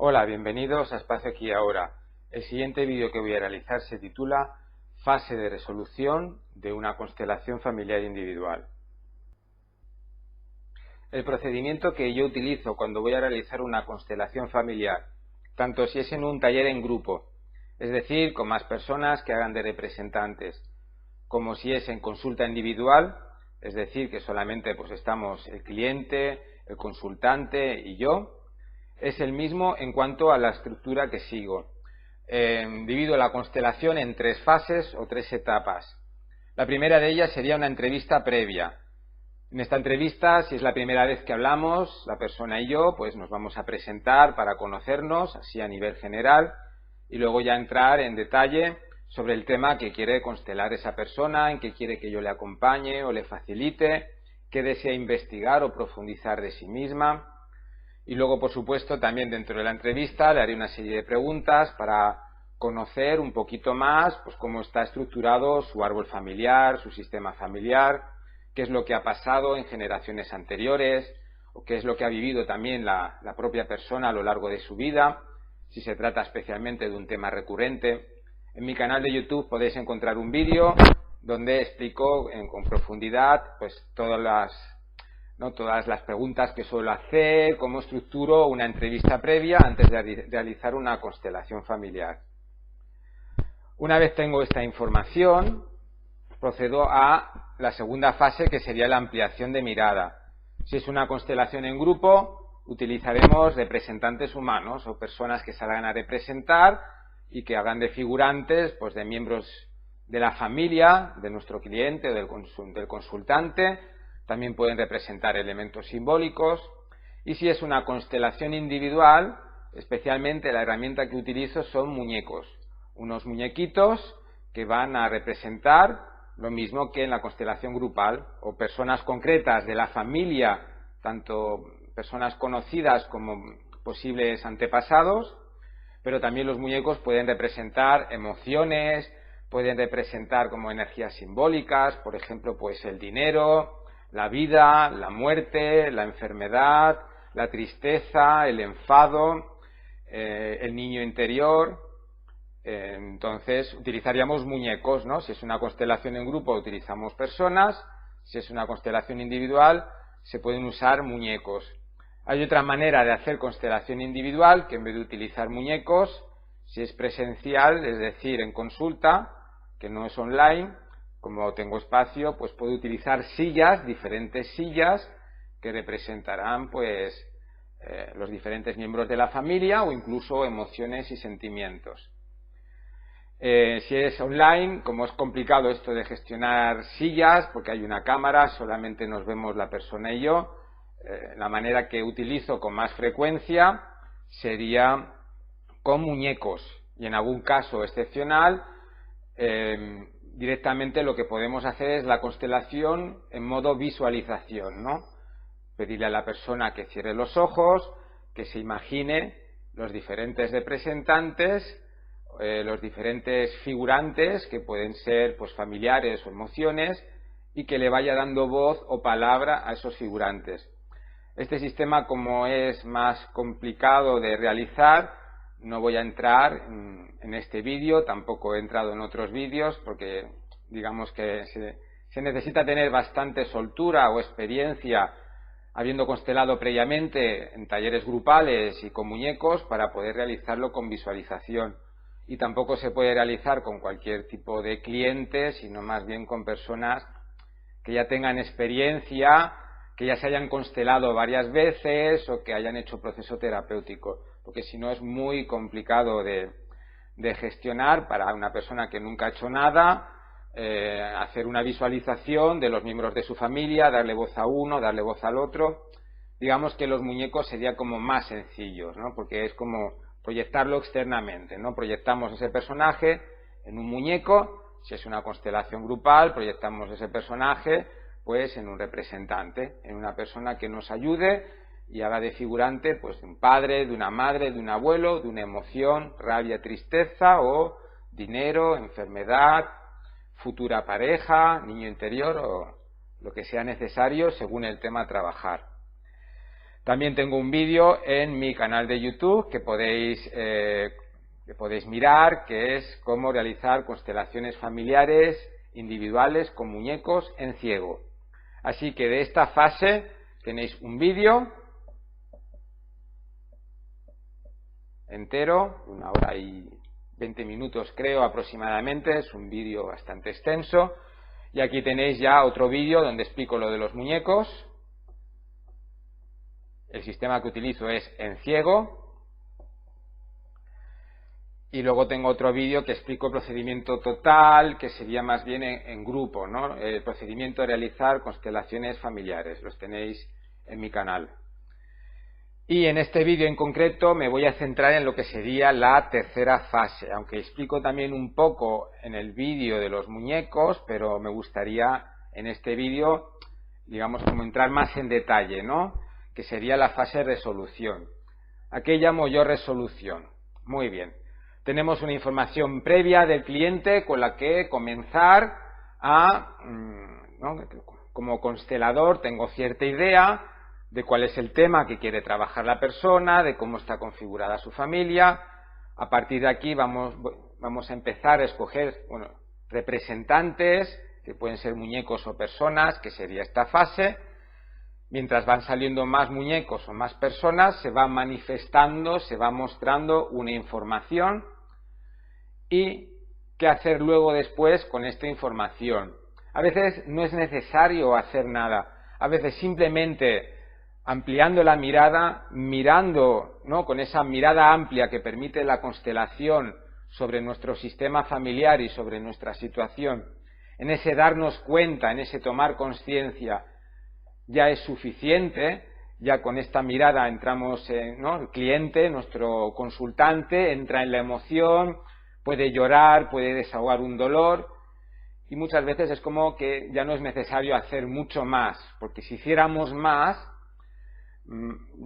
Hola, bienvenidos a Espacio Aquí y Ahora. El siguiente vídeo que voy a realizar se titula Fase de resolución de una constelación familiar individual. El procedimiento que yo utilizo cuando voy a realizar una constelación familiar, tanto si es en un taller en grupo, es decir, con más personas que hagan de representantes, como si es en consulta individual, es decir, que solamente estamos el cliente, el consultante y yo, es el mismo en cuanto a la estructura que sigo. Divido la constelación en 3 fases o 3 etapas. La primera de ellas sería una entrevista previa. En esta entrevista, si es la primera vez que hablamos, la persona y yo, pues nos vamos a presentar para conocernos, así a nivel general, y luego ya entrar en detalle sobre el tema que quiere constelar esa persona, en qué quiere que yo le acompañe o le facilite, qué desea investigar o profundizar de sí misma. Y luego, por supuesto, también dentro de la entrevista le haré una serie de preguntas para conocer un poquito más cómo está estructurado su árbol familiar, su sistema familiar, qué es lo que ha pasado en generaciones anteriores o qué es lo que ha vivido también la propia persona a lo largo de su vida, si se trata especialmente de un tema recurrente. En mi canal de YouTube podéis encontrar un vídeo donde explico con profundidad todas las preguntas que suelo hacer, cómo estructuro una entrevista previa antes de realizar una constelación familiar. Una vez tengo esta información, procedo a la segunda fase, que sería la ampliación de mirada. Si es una constelación en grupo, utilizaremos representantes humanos o personas que salgan a representar y que hagan de figurantes, de miembros de la familia, de nuestro cliente o del consultante. También pueden representar elementos simbólicos. Y si es una constelación individual, especialmente la herramienta que utilizo son muñecos. Unos muñequitos que van a representar lo mismo que en la constelación grupal, o personas concretas de la familia, tanto personas conocidas como posibles antepasados, pero también los muñecos pueden representar emociones, pueden representar como energías simbólicas, por ejemplo, el dinero, la vida, la muerte, la enfermedad, la tristeza, el enfado, el niño interior. Entonces utilizaríamos muñecos, ¿no? Si es una constelación en grupo utilizamos personas, si es una constelación individual se pueden usar muñecos. Hay otra manera de hacer constelación individual, que en vez de utilizar muñecos, si es presencial, es decir, en consulta, que no es online, como tengo espacio, puedo utilizar sillas, diferentes sillas, que representarán los diferentes miembros de la familia o incluso emociones y sentimientos. Si es online, como es complicado esto de gestionar sillas, porque hay una cámara, solamente nos vemos la persona y yo, la manera que utilizo con más frecuencia sería con muñecos, y en algún caso excepcional, directamente lo que podemos hacer es la constelación en modo visualización, ¿no? Pedirle a la persona que cierre los ojos, que se imagine los diferentes representantes, los diferentes figurantes, que pueden ser familiares o emociones, y que le vaya dando voz o palabra a esos figurantes. Este sistema, como es más complicado de realizar, no voy a entrar en este vídeo, tampoco he entrado en otros vídeos, porque digamos que se necesita tener bastante soltura o experiencia habiendo constelado previamente en talleres grupales y con muñecos para poder realizarlo con visualización. Y tampoco se puede realizar con cualquier tipo de cliente, sino más bien con personas que ya tengan experiencia, que ya se hayan constelado varias veces o que hayan hecho proceso terapéutico, porque si no es muy complicado de gestionar para una persona que nunca ha hecho nada, hacer una visualización de los miembros de su familia, darle voz a uno, darle voz al otro. Digamos que los muñecos sería como más sencillos, ¿no? Porque es como proyectarlo externamente, ¿no? Proyectamos ese personaje en un muñeco. Si es una constelación grupal, proyectamos ese personaje en un representante, en una persona que nos ayude y haga de figurante de un padre, de una madre, de un abuelo, de una emoción, rabia, tristeza o dinero, enfermedad, futura pareja, niño interior o lo que sea necesario según el tema a trabajar. También tengo un vídeo en mi canal de YouTube que podéis mirar, que es cómo realizar constelaciones familiares individuales con muñecos en ciego. Así que de esta fase tenéis un vídeo entero, 1 hora y 20 minutos creo aproximadamente, es un vídeo bastante extenso, y aquí tenéis ya otro vídeo donde explico lo de los muñecos. El sistema que utilizo es en ciego. Y luego tengo otro vídeo que explico el procedimiento total, que sería más bien en grupo, ¿no? El procedimiento de realizar constelaciones familiares. Los tenéis en mi canal. Y en este vídeo en concreto me voy a centrar en lo que sería la tercera fase, aunque explico también un poco en el vídeo de los muñecos, pero me gustaría en este vídeo, digamos, como entrar más en detalle, ¿no? Que sería la fase de resolución. ¿A qué llamo yo resolución? Muy bien. Tenemos una información previa del cliente con la que comenzar a, ¿no? Como constelador tengo cierta idea de cuál es el tema que quiere trabajar la persona, de cómo está configurada su familia. A partir de aquí vamos a empezar a escoger representantes, que pueden ser muñecos o personas, que sería esta fase. Mientras van saliendo más muñecos o más personas, se va manifestando, se va mostrando una información. ¿Y qué hacer luego después con esta información? A veces no es necesario hacer nada. A veces simplemente ampliando la mirada, mirando, ¿no?, con esa mirada amplia que permite la constelación sobre nuestro sistema familiar y sobre nuestra situación, en ese darnos cuenta, en ese tomar conciencia, ya es suficiente. Ya con esta mirada entramos, ¿no?, el cliente, nuestro consultante, entra en la emoción, puede llorar, puede desahogar un dolor, y muchas veces es como que ya no es necesario hacer mucho más, porque si hiciéramos más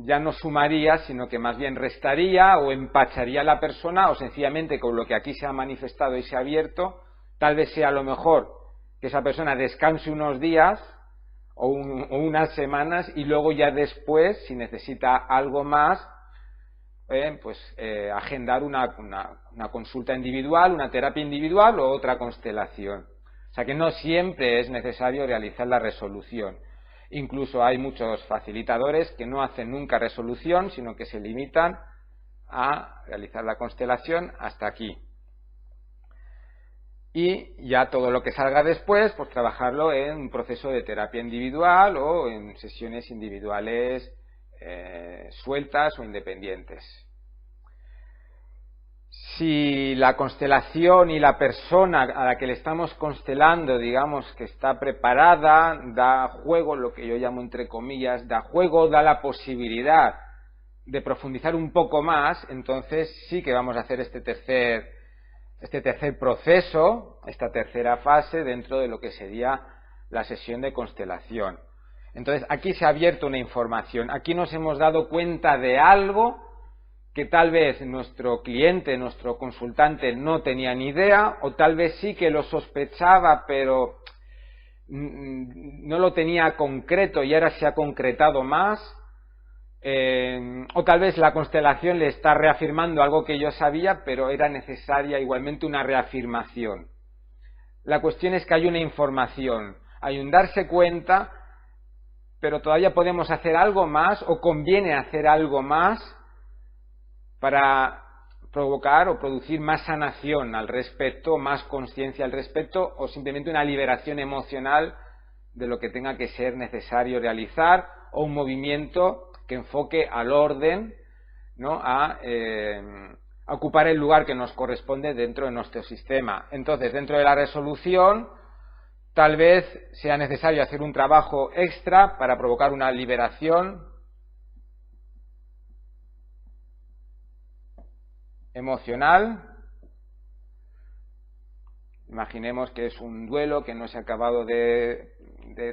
ya no sumaría, sino que más bien restaría o empacharía a la persona, o sencillamente con lo que aquí se ha manifestado y se ha abierto, tal vez sea lo mejor que esa persona descanse unos días o unas semanas, y luego ya después, si necesita algo más, agendar una consulta individual, una terapia individual o otra constelación. O sea que no siempre es necesario realizar la resolución. Incluso hay muchos facilitadores que no hacen nunca resolución, sino que se limitan a realizar la constelación hasta aquí. Y ya todo lo que salga después, pues trabajarlo en un proceso de terapia individual o en sesiones individuales sueltas o independientes. Si la constelación y la persona a la que le estamos constelando, digamos, que está preparada, da juego, lo que yo llamo entre comillas, da juego, da la posibilidad de profundizar un poco más, entonces sí que vamos a hacer este tercer proceso, esta tercera fase dentro de lo que sería la sesión de constelación. Entonces aquí se ha abierto una información, aquí nos hemos dado cuenta de algo que tal vez nuestro cliente, nuestro consultante no tenía ni idea, o tal vez sí que lo sospechaba, pero no lo tenía concreto y ahora se ha concretado más, o tal vez la constelación le está reafirmando algo que yo sabía, pero era necesaria igualmente una reafirmación. La cuestión es que hay una información, hay un darse cuenta, pero todavía podemos hacer algo más, o conviene hacer algo más, para provocar o producir más sanación al respecto, más conciencia al respecto, o simplemente una liberación emocional de lo que tenga que ser necesario realizar, o un movimiento que enfoque al orden, ¿no?, a ocupar el lugar que nos corresponde dentro de nuestro sistema. Entonces, dentro de la resolución, tal vez sea necesario hacer un trabajo extra para provocar una liberación emocional. Imaginemos que es un duelo que no se ha acabado de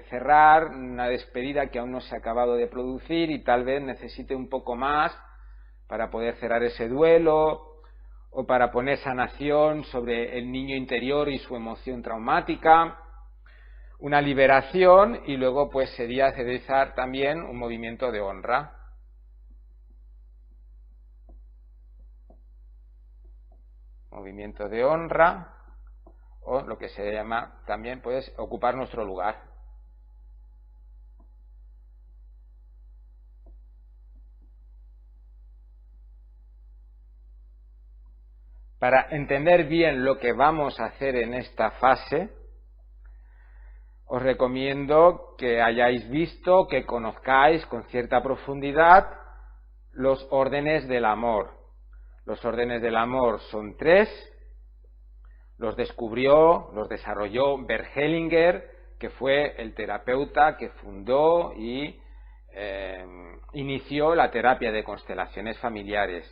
cerrar, una despedida que aún no se ha acabado de producir y tal vez necesite un poco más para poder cerrar ese duelo, o para poner sanación sobre el niño interior y su emoción traumática, una liberación, y luego pues sería realizar también un movimiento de honra. movimiento de honra, o lo que se llama también, pues, ocupar nuestro lugar. Para entender bien lo que vamos a hacer en esta fase, os recomiendo que hayáis visto, que conozcáis con cierta profundidad los órdenes del amor. Los órdenes del amor son 3, los descubrió, los desarrolló Bert Hellinger, que fue el terapeuta que fundó y inició la terapia de constelaciones familiares.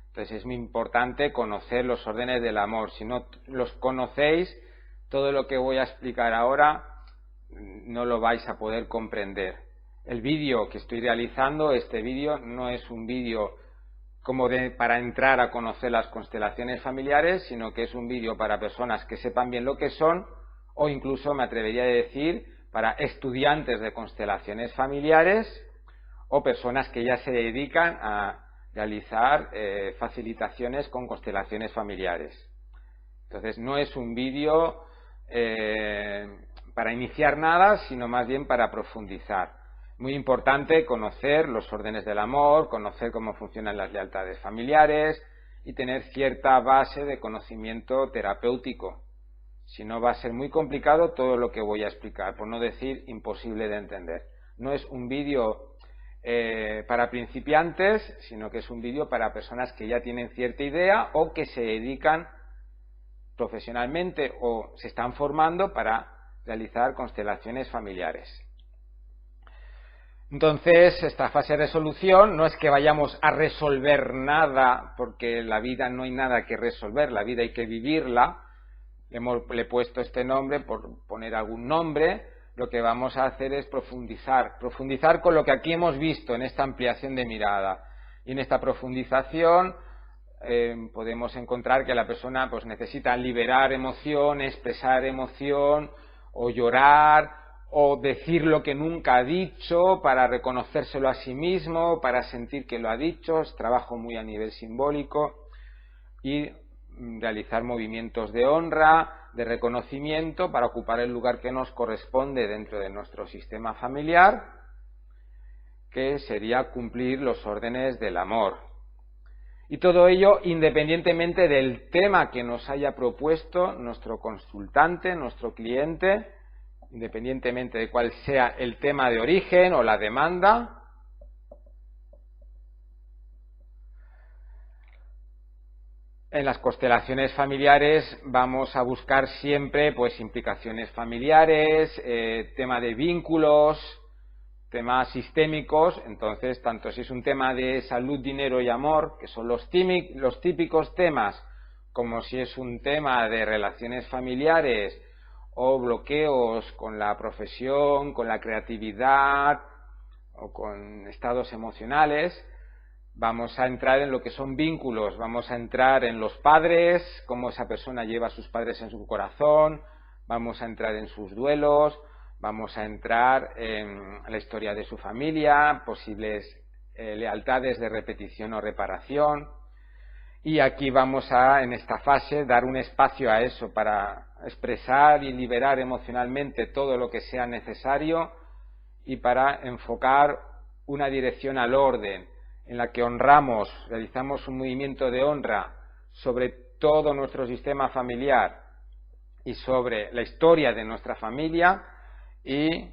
Entonces es muy importante conocer los órdenes del amor. Si no los conocéis, todo lo que voy a explicar ahora no lo vais a poder comprender. El vídeo que estoy realizando, este vídeo no es un vídeo como para entrar a conocer las constelaciones familiares, sino que es un vídeo para personas que sepan bien lo que son, o incluso me atrevería a decir para estudiantes de constelaciones familiares o personas que ya se dedican a realizar facilitaciones con constelaciones familiares. Entonces no es un vídeo para iniciar nada, sino más bien para profundizar. Muy importante conocer los órdenes del amor, conocer cómo funcionan las lealtades familiares y tener cierta base de conocimiento terapéutico. Si no, va a ser muy complicado todo lo que voy a explicar, por no decir imposible de entender. No es un vídeo para principiantes, sino que es un vídeo para personas que ya tienen cierta idea o que se dedican profesionalmente o se están formando para realizar constelaciones familiares. Entonces, esta fase de resolución no es que vayamos a resolver nada, porque en la vida no hay nada que resolver, la vida hay que vivirla. Le he puesto este nombre por poner algún nombre. Lo que vamos a hacer es profundizar con lo que aquí hemos visto en esta ampliación de mirada. Y en esta profundización podemos encontrar que la persona pues necesita liberar emoción, expresar emoción, o llorar, o decir lo que nunca ha dicho para reconocérselo a sí mismo, para sentir que lo ha dicho. Es trabajo muy a nivel simbólico. Y realizar movimientos de honra, de reconocimiento, para ocupar el lugar que nos corresponde dentro de nuestro sistema familiar, que sería cumplir los órdenes del amor. Y todo ello independientemente del tema que nos haya propuesto nuestro consultante, nuestro cliente, independientemente de cuál sea el tema de origen o la demanda. En las constelaciones familiares vamos a buscar siempre pues implicaciones familiares, tema de vínculos, temas sistémicos. Entonces, tanto si es un tema de salud, dinero y amor, que son los típicos temas, como si es un tema de relaciones familiares o bloqueos con la profesión, con la creatividad o con estados emocionales, vamos a entrar en lo que son vínculos, vamos a entrar en los padres, cómo esa persona lleva a sus padres en su corazón, vamos a entrar en sus duelos, vamos a entrar en la historia de su familia, posibles lealtades de repetición o reparación. Y aquí vamos a, en esta fase, dar un espacio a eso para expresar y liberar emocionalmente todo lo que sea necesario y para enfocar una dirección al orden, en la que honramos, realizamos un movimiento de honra sobre todo nuestro sistema familiar y sobre la historia de nuestra familia, y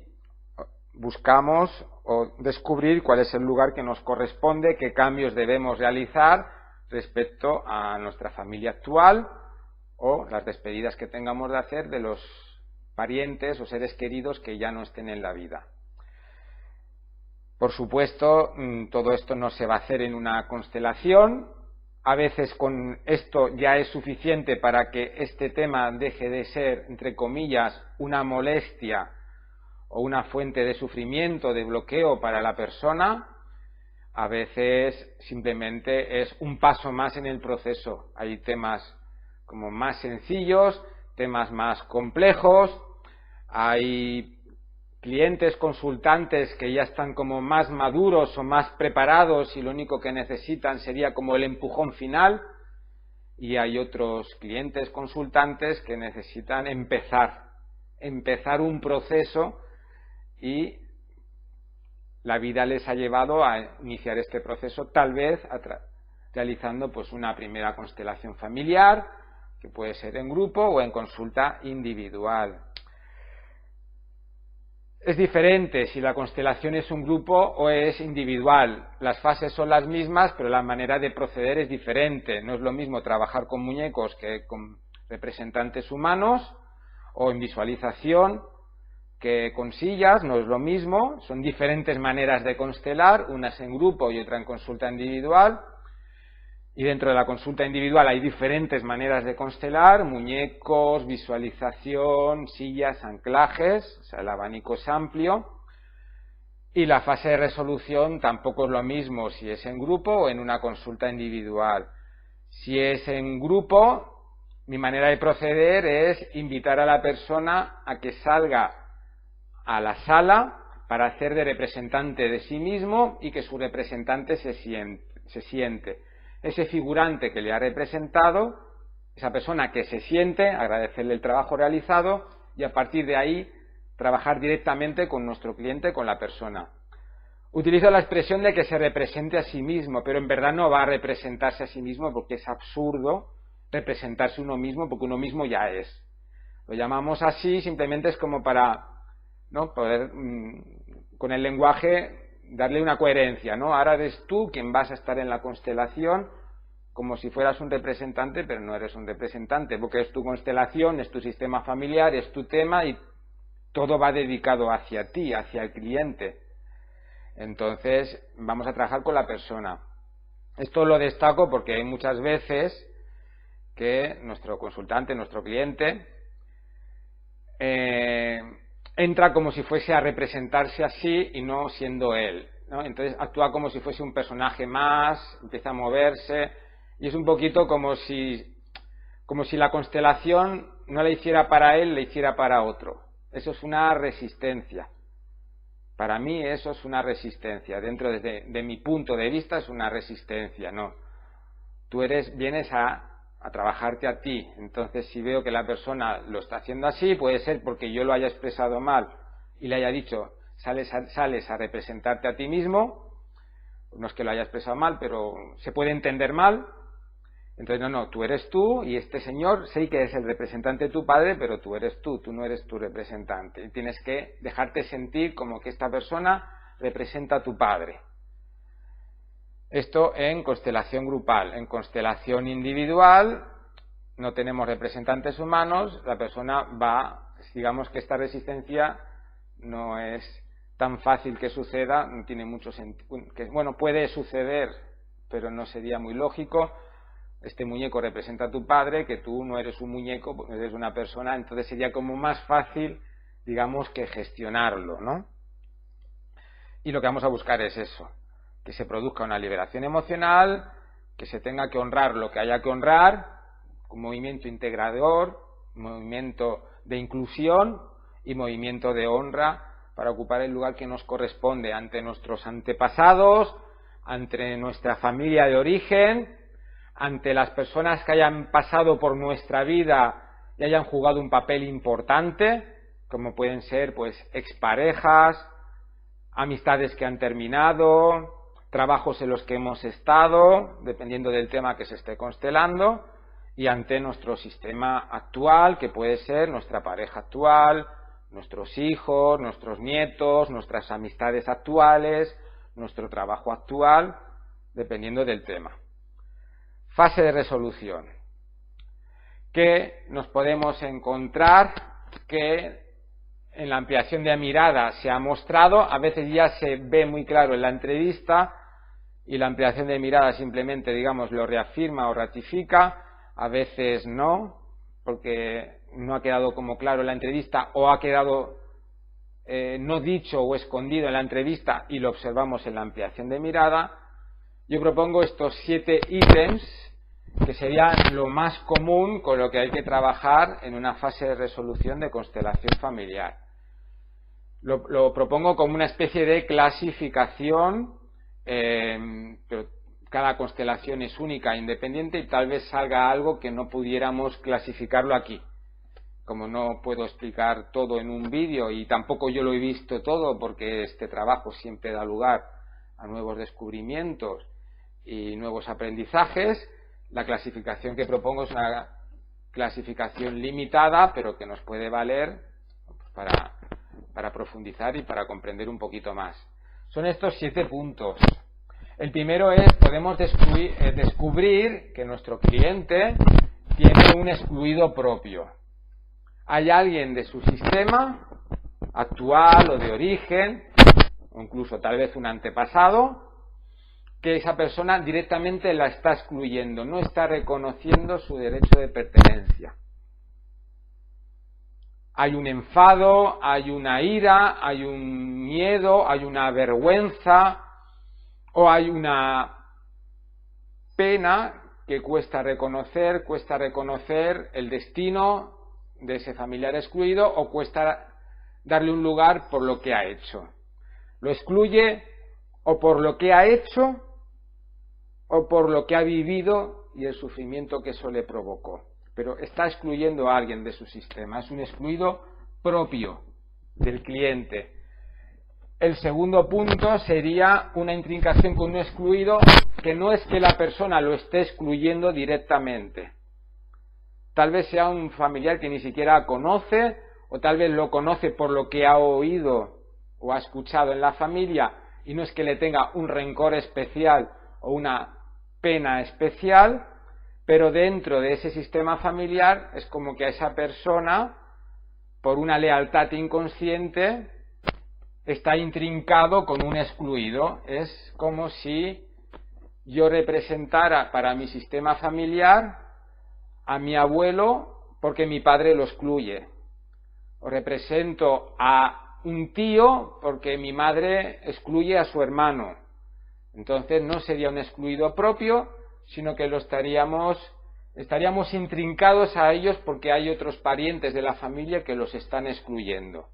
buscamos o descubrir cuál es el lugar que nos corresponde, qué cambios debemos realizar respecto a nuestra familia actual o las despedidas que tengamos de hacer de los parientes o seres queridos que ya no estén en la vida. Por supuesto, todo esto no se va a hacer en una constelación. A veces con esto ya es suficiente para que este tema deje de ser, entre comillas, una molestia o una fuente de sufrimiento, de bloqueo para la persona. A veces simplemente es un paso más en el proceso. Hay temas como más sencillos, temas más complejos, hay clientes, consultantes que ya están como más maduros o más preparados y lo único que necesitan sería como el empujón final, y hay otros clientes consultantes que necesitan empezar un proceso y la vida les ha llevado a iniciar este proceso, tal vez realizando pues una primera constelación familiar, que puede ser en grupo o en consulta individual. Es diferente si la constelación es un grupo o es individual. Las fases son las mismas, pero la manera de proceder es diferente. No es lo mismo trabajar con muñecos que con representantes humanos, o en visualización que con sillas, no es lo mismo. Son diferentes maneras de constelar, unas en grupo y otra en consulta individual. Y dentro de la consulta individual hay diferentes maneras de constelar: muñecos, visualización, sillas, anclajes, o sea, el abanico es amplio. Y la fase de resolución tampoco es lo mismo si es en grupo o en una consulta individual. Si es en grupo, mi manera de proceder es invitar a la persona a que salga a la sala para hacer de representante de sí mismo y que su representante se siente. Ese figurante que le ha representado, esa persona que se siente, agradecerle el trabajo realizado y a partir de ahí trabajar directamente con nuestro cliente, con la persona. Utilizo la expresión de que se represente a sí mismo, pero en verdad no va a representarse a sí mismo porque es absurdo representarse uno mismo, porque uno mismo ya es. Lo llamamos así, simplemente es como para, ¿no?, poder con el lenguaje darle una coherencia, ¿no? Ahora eres tú quien vas a estar en la constelación como si fueras un representante, pero no eres un representante, porque es tu constelación, es tu sistema familiar, es tu tema y todo va dedicado hacia ti, hacia el cliente. Entonces, vamos a trabajar con la persona. Esto lo destaco porque hay muchas veces que nuestro consultante, nuestro cliente, entra como si fuese a representarse así y no siendo él, ¿no? Entonces actúa como si fuese un personaje más, empieza a moverse y es un poquito como si la constelación no la hiciera para él, la hiciera para otro. Eso es una resistencia. Para mí eso es una resistencia. Dentro de mi punto de vista es una resistencia, ¿no? Tú vienes a trabajarte a ti. Entonces, si veo que la persona lo está haciendo así, puede ser porque yo lo haya expresado mal y le haya dicho, sales a representarte a ti mismo. No es que lo haya expresado mal, pero se puede entender mal. Entonces, no, tú eres tú y este señor sí que es el representante de tu padre, pero tú eres tú no eres tu representante. Y tienes que dejarte sentir como que esta persona representa a tu padre. Esto en constelación grupal. En constelación individual no tenemos representantes humanos, la persona digamos que esta resistencia no es tan fácil que suceda, no tiene mucho sentido, bueno, puede suceder, pero no sería muy lógico. Este muñeco representa a tu padre, que tú no eres un muñeco, eres una persona, entonces sería como más fácil, digamos, que gestionarlo, ¿no? Y lo que vamos a buscar es eso, que se produzca una liberación emocional, que se tenga que honrar lo que haya que honrar, un movimiento integrador, movimiento de inclusión y movimiento de honra para ocupar el lugar que nos corresponde ante nuestros antepasados, ante nuestra familia de origen, ante las personas que hayan pasado por nuestra vida y hayan jugado un papel importante, como pueden ser pues exparejas, amistades que han terminado, trabajos en los que hemos estado, dependiendo del tema que se esté constelando, y ante nuestro sistema actual, que puede ser nuestra pareja actual, nuestros hijos, nuestros nietos, nuestras amistades actuales, nuestro trabajo actual, dependiendo del tema. Fase de resolución. ¿Qué nos podemos encontrar? Que en la ampliación de mirada se ha mostrado, a veces ya se ve muy claro en la entrevista y la ampliación de mirada simplemente, digamos, lo reafirma o ratifica, a veces no, porque no ha quedado como claro en la entrevista o ha quedado no dicho o escondido en la entrevista y lo observamos en la ampliación de mirada. Yo propongo estos 7 ítems que serían lo más común con lo que hay que trabajar en una fase de resolución de constelación familiar. Lo propongo como una especie de clasificación, pero cada constelación es única e independiente y tal vez salga algo que no pudiéramos clasificarlo aquí. Como no puedo explicar todo en un vídeo y tampoco yo lo he visto todo, porque este trabajo siempre da lugar a nuevos descubrimientos y nuevos aprendizajes, la clasificación que propongo es una clasificación limitada, pero que nos puede valer para profundizar y para comprender un poquito más. Son estos 7 puntos. El primero es, podemos descubrir que nuestro cliente tiene un excluido propio. Hay alguien de su sistema actual o de origen, o incluso tal vez un antepasado, que esa persona directamente la está excluyendo, no está reconociendo su derecho de pertenencia. Hay un enfado, hay una ira, hay un miedo, hay una vergüenza o hay una pena que cuesta reconocer el destino de ese familiar excluido o cuesta darle un lugar por lo que ha hecho. Lo excluye o por lo que ha hecho o por lo que ha vivido y el sufrimiento que eso le provocó. Pero está excluyendo a alguien de su sistema, es un excluido propio del cliente. El segundo punto sería una intrincación con un excluido que no es que la persona lo esté excluyendo directamente. Tal vez sea un familiar que ni siquiera conoce, o tal vez lo conoce por lo que ha oído o ha escuchado en la familia, y no es que le tenga un rencor especial o una pena especial, pero dentro de ese sistema familiar es como que a esa persona, por una lealtad inconsciente, está intrincado con un excluido. Es como si yo representara para mi sistema familiar a mi abuelo porque mi padre lo excluye, o represento a un tío porque mi madre excluye a su hermano. Entonces no sería un excluido propio, sino que estaríamos intrincados a ellos porque hay otros parientes de la familia que los están excluyendo.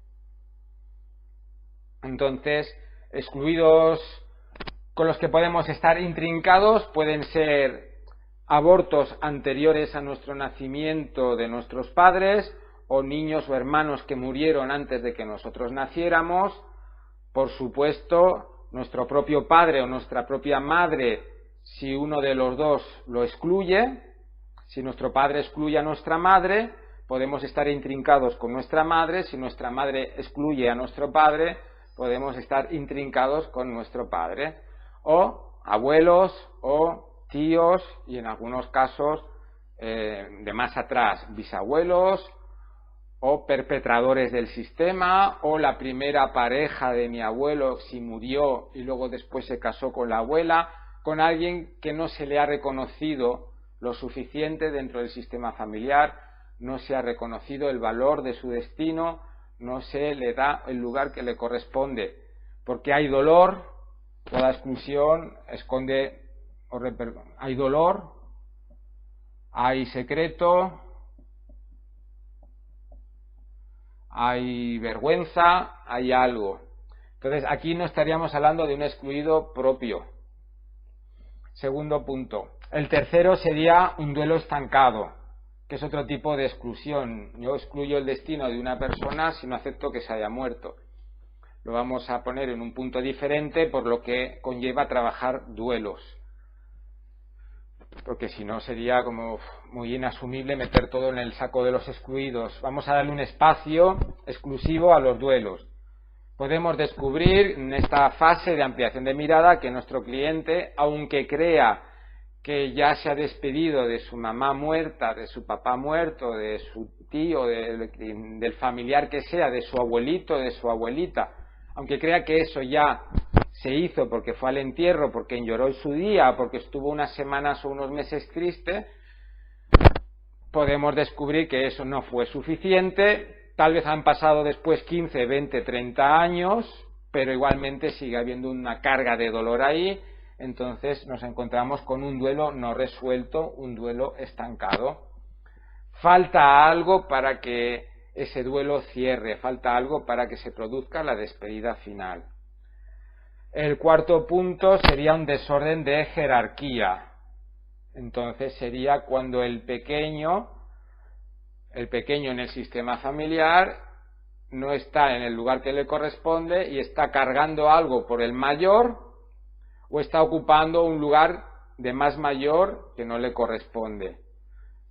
Entonces, excluidos con los que podemos estar intrincados pueden ser abortos anteriores a nuestro nacimiento de nuestros padres, o niños o hermanos que murieron antes de que nosotros naciéramos. Por supuesto, nuestro propio padre o nuestra propia madre, si uno de los dos lo excluye. Si nuestro padre excluye a nuestra madre, podemos estar intrincados con nuestra madre. Si nuestra madre excluye a nuestro padre, podemos estar intrincados con nuestro padre. O abuelos o tíos, y en algunos casos de más atrás, bisabuelos o perpetradores del sistema, o la primera pareja de mi abuelo si murió y luego después se casó con la abuela, con alguien que no se le ha reconocido lo suficiente dentro del sistema familiar, no se ha reconocido el valor de su destino, no se le da el lugar que le corresponde, porque hay dolor. Toda exclusión esconde, hay dolor, hay secreto, hay vergüenza, hay algo. Entonces aquí no estaríamos hablando de un excluido propio. Segundo punto. El tercero sería un duelo estancado, que es otro tipo de exclusión. Yo excluyo el destino de una persona si no acepto que se haya muerto. Lo vamos a poner en un punto diferente, por lo que conlleva trabajar duelos, porque si no sería como muy inasumible meter todo en el saco de los excluidos. Vamos a darle un espacio exclusivo a los duelos. Podemos descubrir en esta fase de ampliación de mirada que nuestro cliente, aunque crea que ya se ha despedido de su mamá muerta, de su papá muerto, de su tío, del familiar que sea, de su abuelito, de su abuelita, aunque crea que eso ya se hizo porque fue al entierro, porque lloró en su día, porque estuvo unas semanas o unos meses triste, podemos descubrir que eso no fue suficiente. Tal vez han pasado después 15, 20, 30 años, pero igualmente sigue habiendo una carga de dolor ahí. Entonces nos encontramos con un duelo no resuelto, un duelo estancado. Falta algo para que ese duelo cierre, falta algo para que se produzca la despedida final. El cuarto punto sería un desorden de jerarquía. Entonces sería cuando el pequeño en el sistema familiar no está en el lugar que le corresponde y está cargando algo por el mayor o está ocupando un lugar de más mayor que no le corresponde.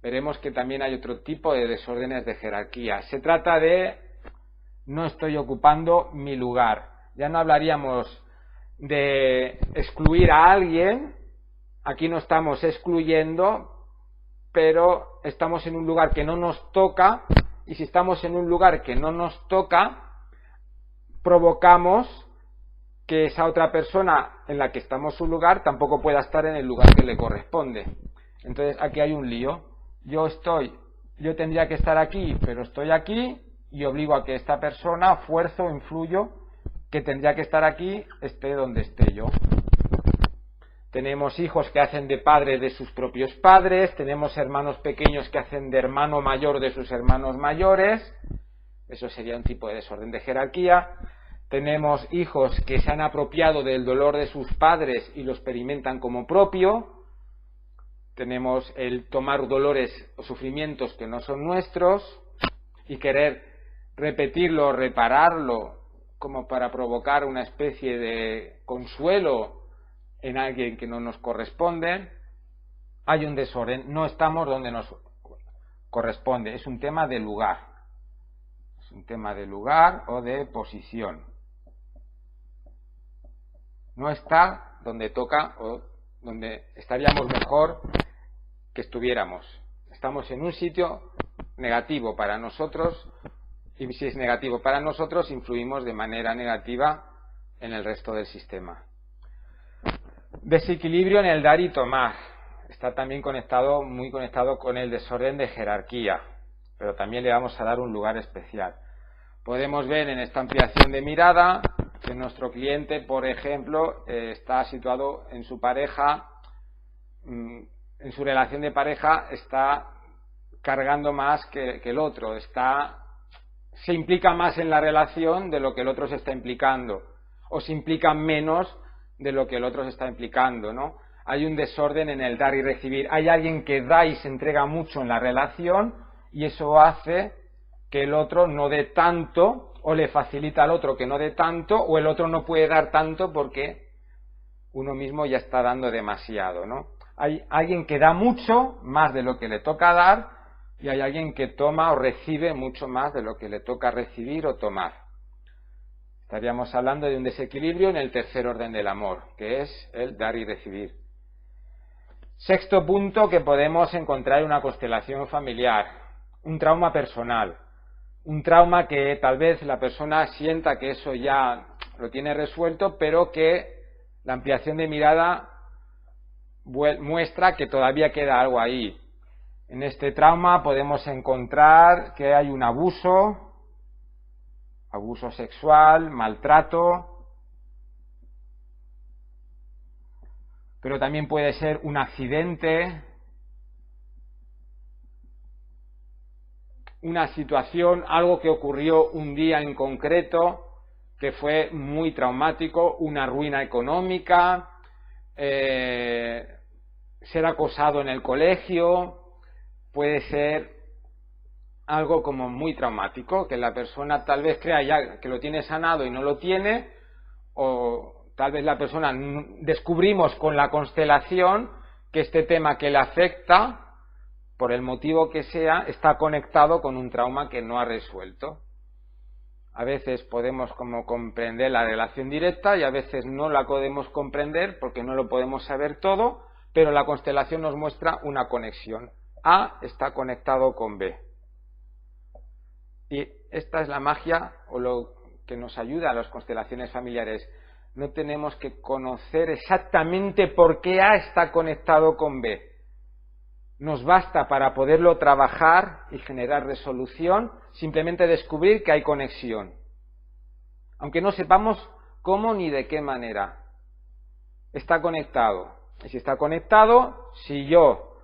Veremos que también hay otro tipo de desórdenes de jerarquía. Se trata de no estoy ocupando mi lugar. Ya no hablaríamos de excluir a alguien. Aquí no estamos excluyendo, pero estamos en un lugar que no nos toca, y si estamos en un lugar que no nos toca, provocamos que esa otra persona en la que estamos su lugar tampoco pueda estar en el lugar que le corresponde. Entonces aquí hay un lío. Yo tendría que estar aquí, pero estoy aquí, y obligo a que esta persona, fuerzo, influyo, que tendría que estar aquí, esté donde esté yo. Tenemos hijos que hacen de padre de sus propios padres, tenemos hermanos pequeños que hacen de hermano mayor de sus hermanos mayores, eso sería un tipo de desorden de jerarquía. Tenemos hijos que se han apropiado del dolor de sus padres y lo experimentan como propio. Tenemos el tomar dolores o sufrimientos que no son nuestros y querer repetirlo, repararlo, como para provocar una especie de consuelo en alguien que no nos corresponde. Hay un desorden, no estamos donde nos corresponde, es un tema de lugar. Es un tema de lugar o de posición. No está donde toca o donde estaríamos mejor que estuviéramos. Estamos en un sitio negativo para nosotros, y si es negativo para nosotros, influimos de manera negativa en el resto del sistema. Desequilibrio en el dar y tomar. Está también muy conectado con el desorden de jerarquía, pero también le vamos a dar un lugar especial. Podemos ver en esta ampliación de mirada que nuestro cliente, por ejemplo, está situado en su pareja, en su relación de pareja está cargando más que el otro, se implica más en la relación de lo que el otro se está implicando, o se implica menos de lo que el otro se está implicando, ¿no? Hay un desorden en el dar y recibir. Hay alguien que da y se entrega mucho en la relación, y eso hace que el otro no dé tanto, o le facilita al otro que no dé tanto, o el otro no puede dar tanto porque uno mismo ya está dando demasiado, ¿no? Hay alguien que da mucho, más de lo que le toca dar, y hay alguien que toma o recibe mucho más de lo que le toca recibir o tomar. Estaríamos hablando de un desequilibrio en el tercer orden del amor, que es el dar y recibir. Sexto punto que podemos encontrar en una constelación familiar: un trauma personal. Un trauma que tal vez la persona sienta que eso ya lo tiene resuelto, pero que la ampliación de mirada muestra que todavía queda algo ahí. En este trauma podemos encontrar que hay un abuso sexual, maltrato, pero también puede ser un accidente, una situación, algo que ocurrió un día en concreto que fue muy traumático, una ruina económica, ser acosado en el colegio, puede ser algo como muy traumático, que la persona tal vez crea ya que lo tiene sanado y no lo tiene, o tal vez la persona descubrimos con la constelación que este tema que le afecta, por el motivo que sea, está conectado con un trauma que no ha resuelto. A veces podemos como comprender la relación directa y a veces no la podemos comprender porque no lo podemos saber todo, pero la constelación nos muestra una conexión. A está conectado con B. Y esta es la magia o lo que nos ayuda a las constelaciones familiares. No tenemos que conocer exactamente por qué A está conectado con B. Nos basta para poderlo trabajar y generar resolución, simplemente descubrir que hay conexión. Aunque no sepamos cómo ni de qué manera. Está conectado. Y si está conectado, si yo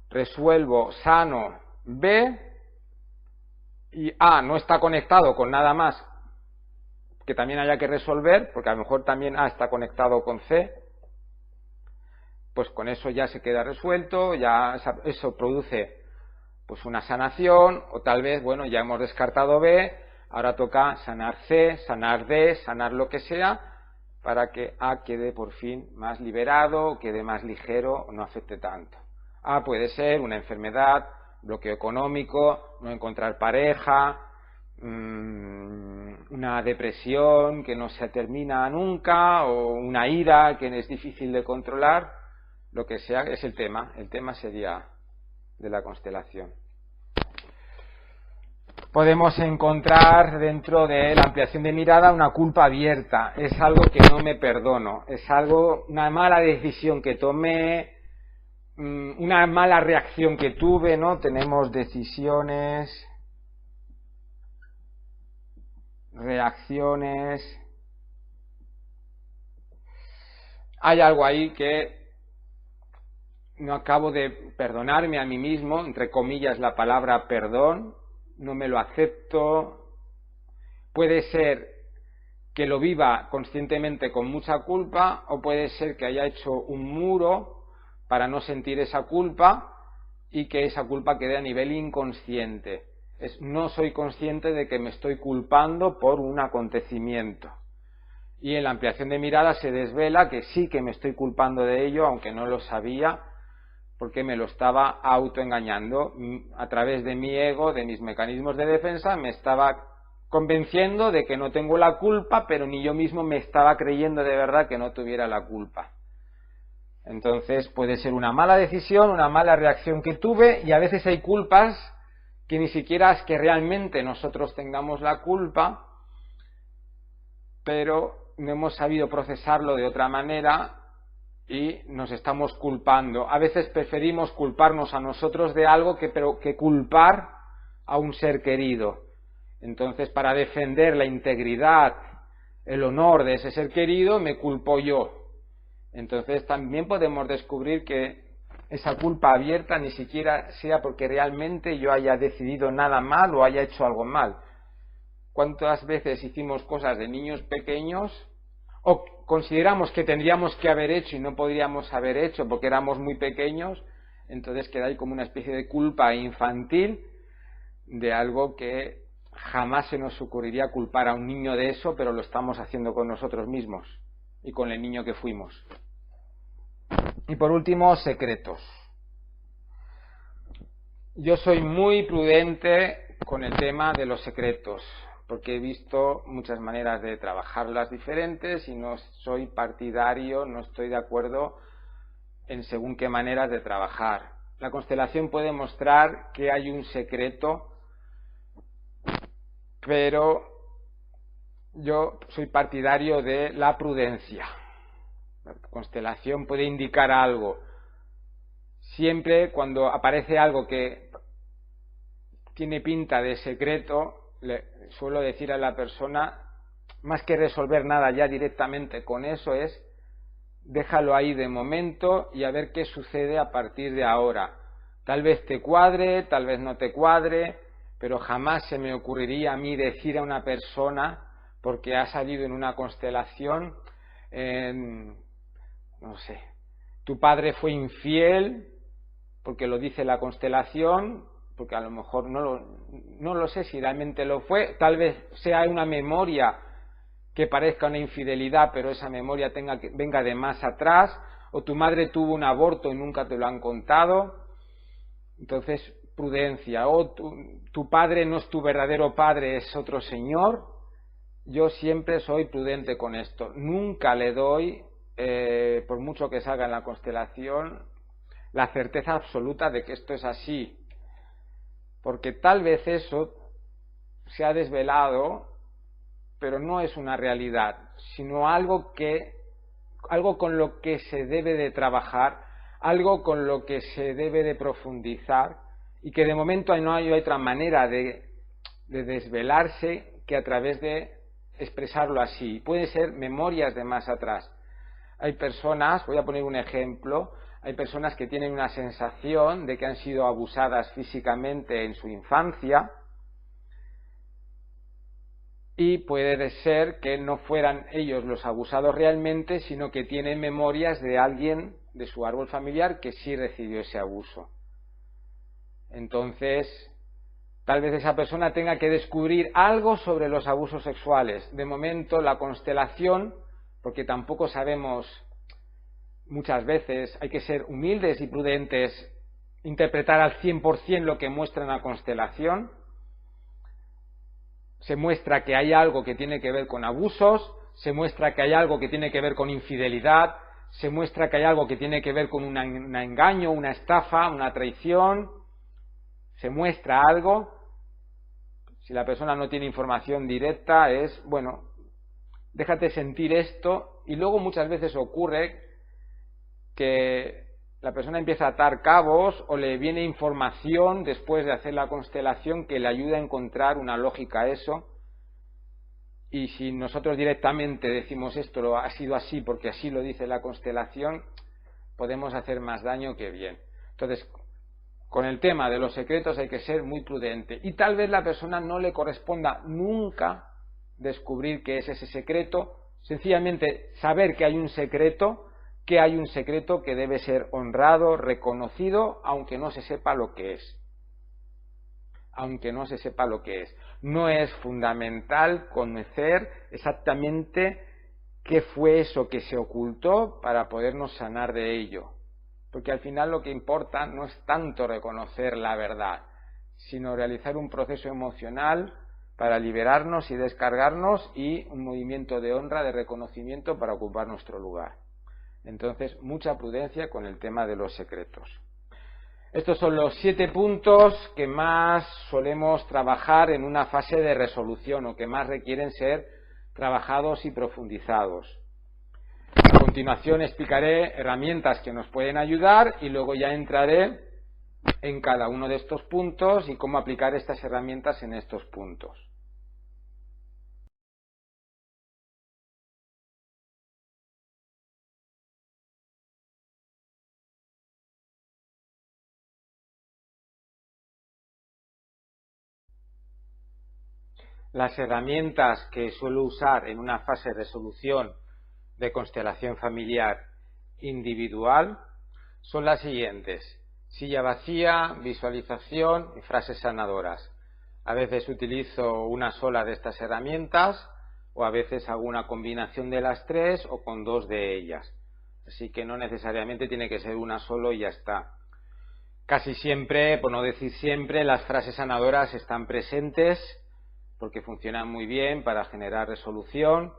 resuelvo, sano B, y A no está conectado con nada más que también haya que resolver, porque a lo mejor también A está conectado con C, pues con eso ya se queda resuelto, ya eso produce pues una sanación, o tal vez, bueno, ya hemos descartado B, ahora toca sanar C, sanar D, sanar lo que sea, para que A quede por fin más liberado, quede más ligero, o no afecte tanto. A puede ser una enfermedad, bloqueo económico, no encontrar pareja, una depresión que no se termina nunca, o una ira que es difícil de controlar, lo que sea, es el tema sería de la constelación. Podemos encontrar dentro de la ampliación de mirada una culpa abierta, es algo que no me perdono, es algo, una mala decisión que tomé, una mala reacción que tuve, ¿no? Tenemos decisiones, reacciones, hay algo ahí que no acabo de perdonarme a mí mismo, entre comillas la palabra perdón, no me lo acepto, puede ser que lo viva conscientemente con mucha culpa, o puede ser que haya hecho un muro para no sentir esa culpa y que esa culpa quede a nivel inconsciente. No soy consciente de que me estoy culpando por un acontecimiento. Y en la ampliación de mirada se desvela que sí que me estoy culpando de ello, aunque no lo sabía, porque me lo estaba autoengañando. A través de mi ego, de mis mecanismos de defensa, me estaba convenciendo de que no tengo la culpa, pero ni yo mismo me estaba creyendo de verdad que no tuviera la culpa. Entonces puede ser una mala decisión, una mala reacción que tuve, y a veces hay culpas que ni siquiera es que realmente nosotros tengamos la culpa, pero no hemos sabido procesarlo de otra manera y nos estamos culpando. A veces preferimos culparnos a nosotros de algo que culpar a un ser querido. Entonces, para defender la integridad, el honor de ese ser querido, me culpo yo. Entonces, también podemos descubrir que esa culpa abierta ni siquiera sea porque realmente yo haya decidido nada mal o haya hecho algo mal. ¿Cuántas veces hicimos cosas de niños pequeños o consideramos que tendríamos que haber hecho y no podríamos haber hecho porque éramos muy pequeños? Entonces queda ahí como una especie de culpa infantil de algo que jamás se nos ocurriría culpar a un niño de eso, pero lo estamos haciendo con nosotros mismos y con el niño que fuimos. Y por último, secretos. Yo soy muy prudente con el tema de los secretos, porque he visto muchas maneras de trabajarlas diferentes y no soy partidario, no estoy de acuerdo en según qué maneras de trabajar. La constelación puede mostrar que hay un secreto, pero yo soy partidario de la prudencia. La constelación puede indicar algo. Siempre cuando aparece algo que tiene pinta de secreto, le suelo decir a la persona, más que resolver nada ya directamente con eso, es déjalo ahí de momento y a ver qué sucede a partir de ahora. Tal vez te cuadre, tal vez no te cuadre, pero jamás se me ocurriría a mí decir a una persona, porque ha salido en una constelación, no sé, tu padre fue infiel, porque lo dice la constelación, porque a lo mejor no lo sé si realmente lo fue, tal vez sea una memoria que parezca una infidelidad, pero esa memoria venga de más atrás, o tu madre tuvo un aborto y nunca te lo han contado. Entonces, prudencia. O tu padre no es tu verdadero padre, es otro señor. Yo siempre soy prudente con esto. Nunca le doy, por mucho que salga en la constelación, la certeza absoluta de que esto es así, porque tal vez eso se ha desvelado, pero no es una realidad, sino algo con lo que se debe de trabajar, algo con lo que se debe de profundizar, y que de momento no hay otra manera de desvelarse que a través de expresarlo así. Pueden ser memorias de más atrás. Hay personas, voy a poner un ejemplo, hay personas que tienen una sensación de que han sido abusadas físicamente en su infancia y puede ser que no fueran ellos los abusados realmente, sino que tienen memorias de alguien de su árbol familiar que sí recibió ese abuso. Entonces, tal vez esa persona tenga que descubrir algo sobre los abusos sexuales. De momento, la constelación, porque tampoco sabemos, muchas veces hay que ser humildes y prudentes, interpretar al 100% lo que muestra una constelación. Se muestra que hay algo que tiene que ver con abusos, se muestra que hay algo que tiene que ver con infidelidad, se muestra que hay algo que tiene que ver con un engaño, una estafa, una traición, se muestra algo. Si la persona no tiene información directa, es, bueno, déjate sentir esto, y luego muchas veces ocurre que la persona empieza a atar cabos o le viene información después de hacer la constelación que le ayuda a encontrar una lógica a eso, y si nosotros directamente decimos esto ha sido así porque así lo dice la constelación, podemos hacer más daño que bien. Entonces, con el tema de los secretos hay que ser muy prudente, y tal vez la persona no le corresponda nunca descubrir qué es ese secreto, sencillamente saber que hay un secreto, que debe ser honrado, reconocido, aunque no se sepa lo que es. Aunque no se sepa lo que es. No es fundamental conocer exactamente qué fue eso que se ocultó para podernos sanar de ello. Porque al final lo que importa no es tanto reconocer la verdad, sino realizar un proceso emocional para liberarnos y descargarnos, y un movimiento de honra, de reconocimiento para ocupar nuestro lugar. Entonces, mucha prudencia con el tema de los secretos. Estos son los 7 puntos que más solemos trabajar en una fase de resolución, o que más requieren ser trabajados y profundizados. A continuación explicaré herramientas que nos pueden ayudar, y luego ya entraré en cada uno de estos puntos y cómo aplicar estas herramientas en estos puntos. Las herramientas que suelo usar en una fase de resolución de constelación familiar individual son las siguientes: silla vacía, visualización y frases sanadoras. A veces utilizo una sola de estas herramientas, o a veces hago una combinación de las 3 o con 2 de ellas. Así que no necesariamente tiene que ser una solo y ya está. Casi siempre, por no decir siempre, las frases sanadoras están presentes porque funcionan muy bien para generar resolución,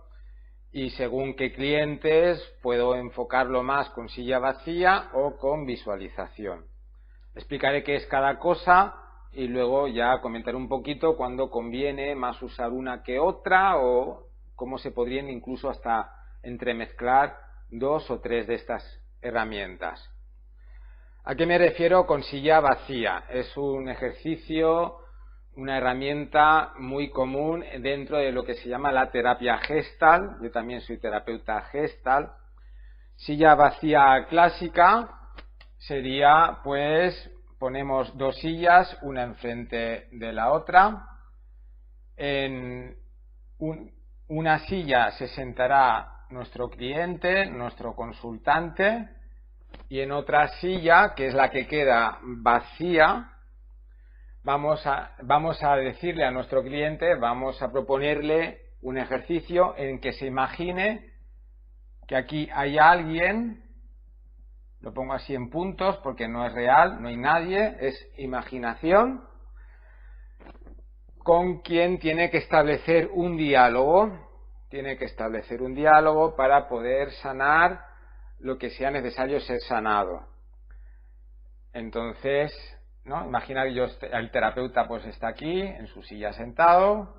y según qué clientes puedo enfocarlo más con silla vacía o con visualización. Explicaré qué es cada cosa y luego ya comentaré un poquito cuándo conviene más usar una que otra, o cómo se podrían incluso hasta entremezclar 2 o 3 de estas herramientas. ¿A qué me refiero con silla vacía? Es un ejercicio, una herramienta muy común dentro de lo que se llama la terapia Gestalt. Yo también soy terapeuta Gestalt. Silla vacía clásica sería, pues, ponemos 2 sillas, una enfrente de la otra. En una silla se sentará nuestro cliente, nuestro consultante, y en otra silla, que es la que queda vacía, vamos a decirle a nuestro cliente, vamos a proponerle un ejercicio en que se imagine que aquí hay alguien, lo pongo así en puntos porque no es real, no hay nadie, es imaginación, con quien tiene que establecer un diálogo, para poder sanar lo que sea necesario ser sanado. Entonces, ¿no? Imagina que el terapeuta pues está aquí en su silla sentado,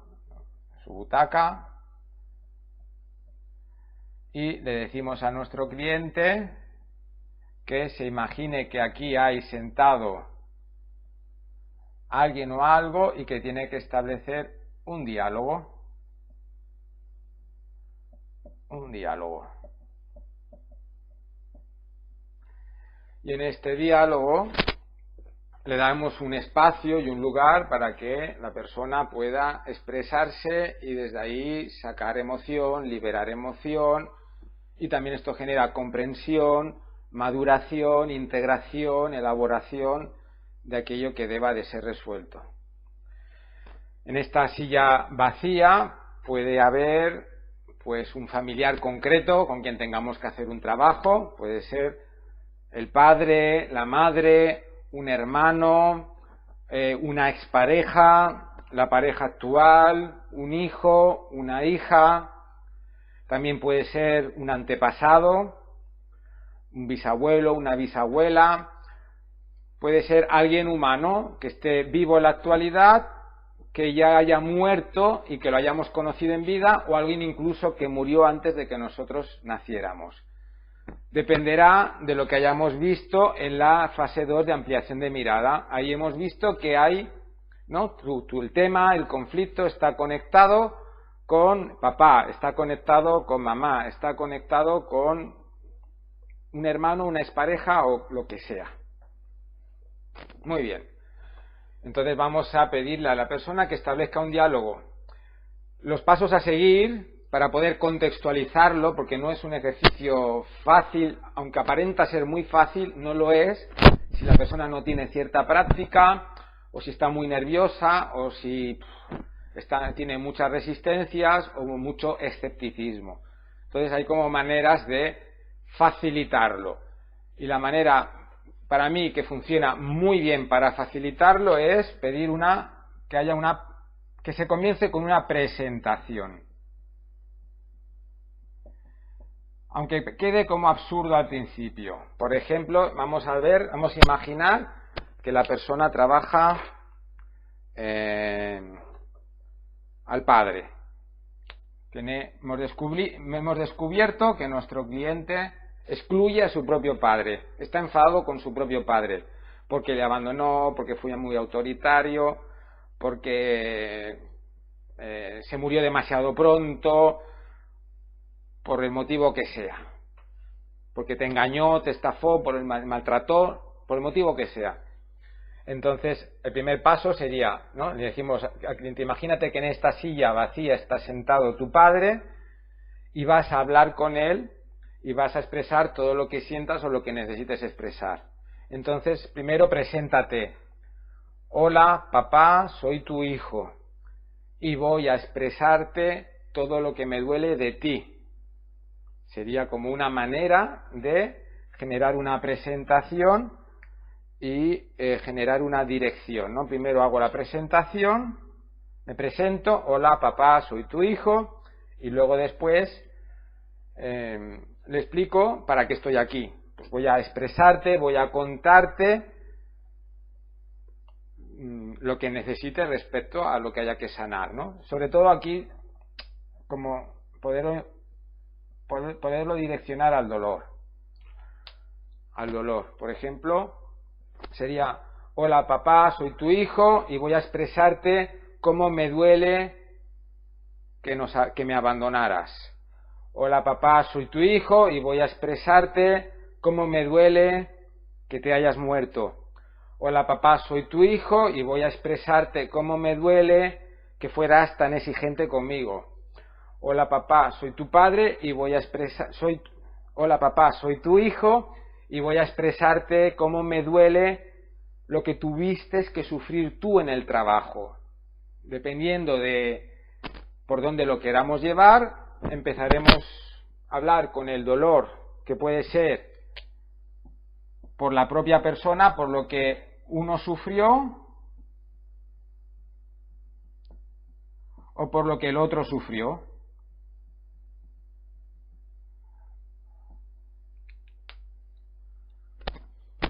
en su butaca, y le decimos a nuestro cliente que se imagine que aquí hay sentado alguien o algo y que tiene que establecer un diálogo. Y en este diálogo le damos un espacio y un lugar para que la persona pueda expresarse y desde ahí sacar emoción, liberar emoción, y también esto genera comprensión, maduración, integración, elaboración de aquello que deba de ser resuelto. En esta silla vacía puede haber pues un familiar concreto con quien tengamos que hacer un trabajo, puede ser el padre, la madre, un hermano, una expareja, la pareja actual, un hijo, una hija, también puede ser un antepasado, un bisabuelo, una bisabuela, puede ser alguien humano que esté vivo en la actualidad, que ya haya muerto y que lo hayamos conocido en vida, o alguien incluso que murió antes de que nosotros naciéramos. Dependerá de lo que hayamos visto en la fase 2 de ampliación de mirada. Ahí hemos visto que hay, ¿no? El tema, el conflicto está conectado con papá, está conectado con mamá, está conectado con un hermano, una expareja o lo que sea. Muy bien. Entonces vamos a pedirle a la persona que establezca un diálogo. Los pasos a seguir para poder contextualizarlo, porque no es un ejercicio fácil, aunque aparenta ser muy fácil, no lo es si la persona no tiene cierta práctica, o si está muy nerviosa, o si tiene muchas resistencias o mucho escepticismo. Entonces hay como maneras de facilitarlo. Y la manera, para mí, que funciona muy bien para facilitarlo es pedir que se comience con una presentación. Aunque quede como absurdo al principio. Por ejemplo, vamos a imaginar que la persona trabaja al padre. Hemos descubierto que nuestro cliente excluye a su propio padre, está enfadado con su propio padre, porque le abandonó, porque fue muy autoritario, porque se murió demasiado pronto, por el motivo que sea, porque te engañó, te estafó, maltrató, por el motivo que sea. Entonces, el primer paso sería, ¿no? Le decimos al cliente: imagínate que en esta silla vacía está sentado tu padre y vas a hablar con él y vas a expresar todo lo que sientas o lo que necesites expresar. Entonces, primero preséntate. Hola, papá, soy tu hijo y voy a expresarte todo lo que me duele de ti. Sería como una manera de generar una presentación y generar una dirección, ¿no? Primero hago la presentación, me presento: hola papá, soy tu hijo, y luego después le explico para qué estoy aquí. Pues voy a expresarte, voy a contarte lo que necesites respecto a lo que haya que sanar, ¿no? Sobre todo aquí, como poderlo direccionar al dolor. Por ejemplo, sería: hola papá, soy tu hijo y voy a expresarte cómo me duele que me abandonaras. Hola papá, soy tu hijo y voy a expresarte cómo me duele que te hayas muerto. Hola papá, soy tu hijo y voy a expresarte cómo me duele que fueras tan exigente conmigo. Hola papá, soy tu padre y voy a hola papá, soy tu hijo y voy a expresarte cómo me duele lo que tuviste que sufrir tú en el trabajo. Dependiendo de por dónde lo queramos llevar, empezaremos a hablar con el dolor, que puede ser por la propia persona, por lo que uno sufrió, o por lo que el otro sufrió.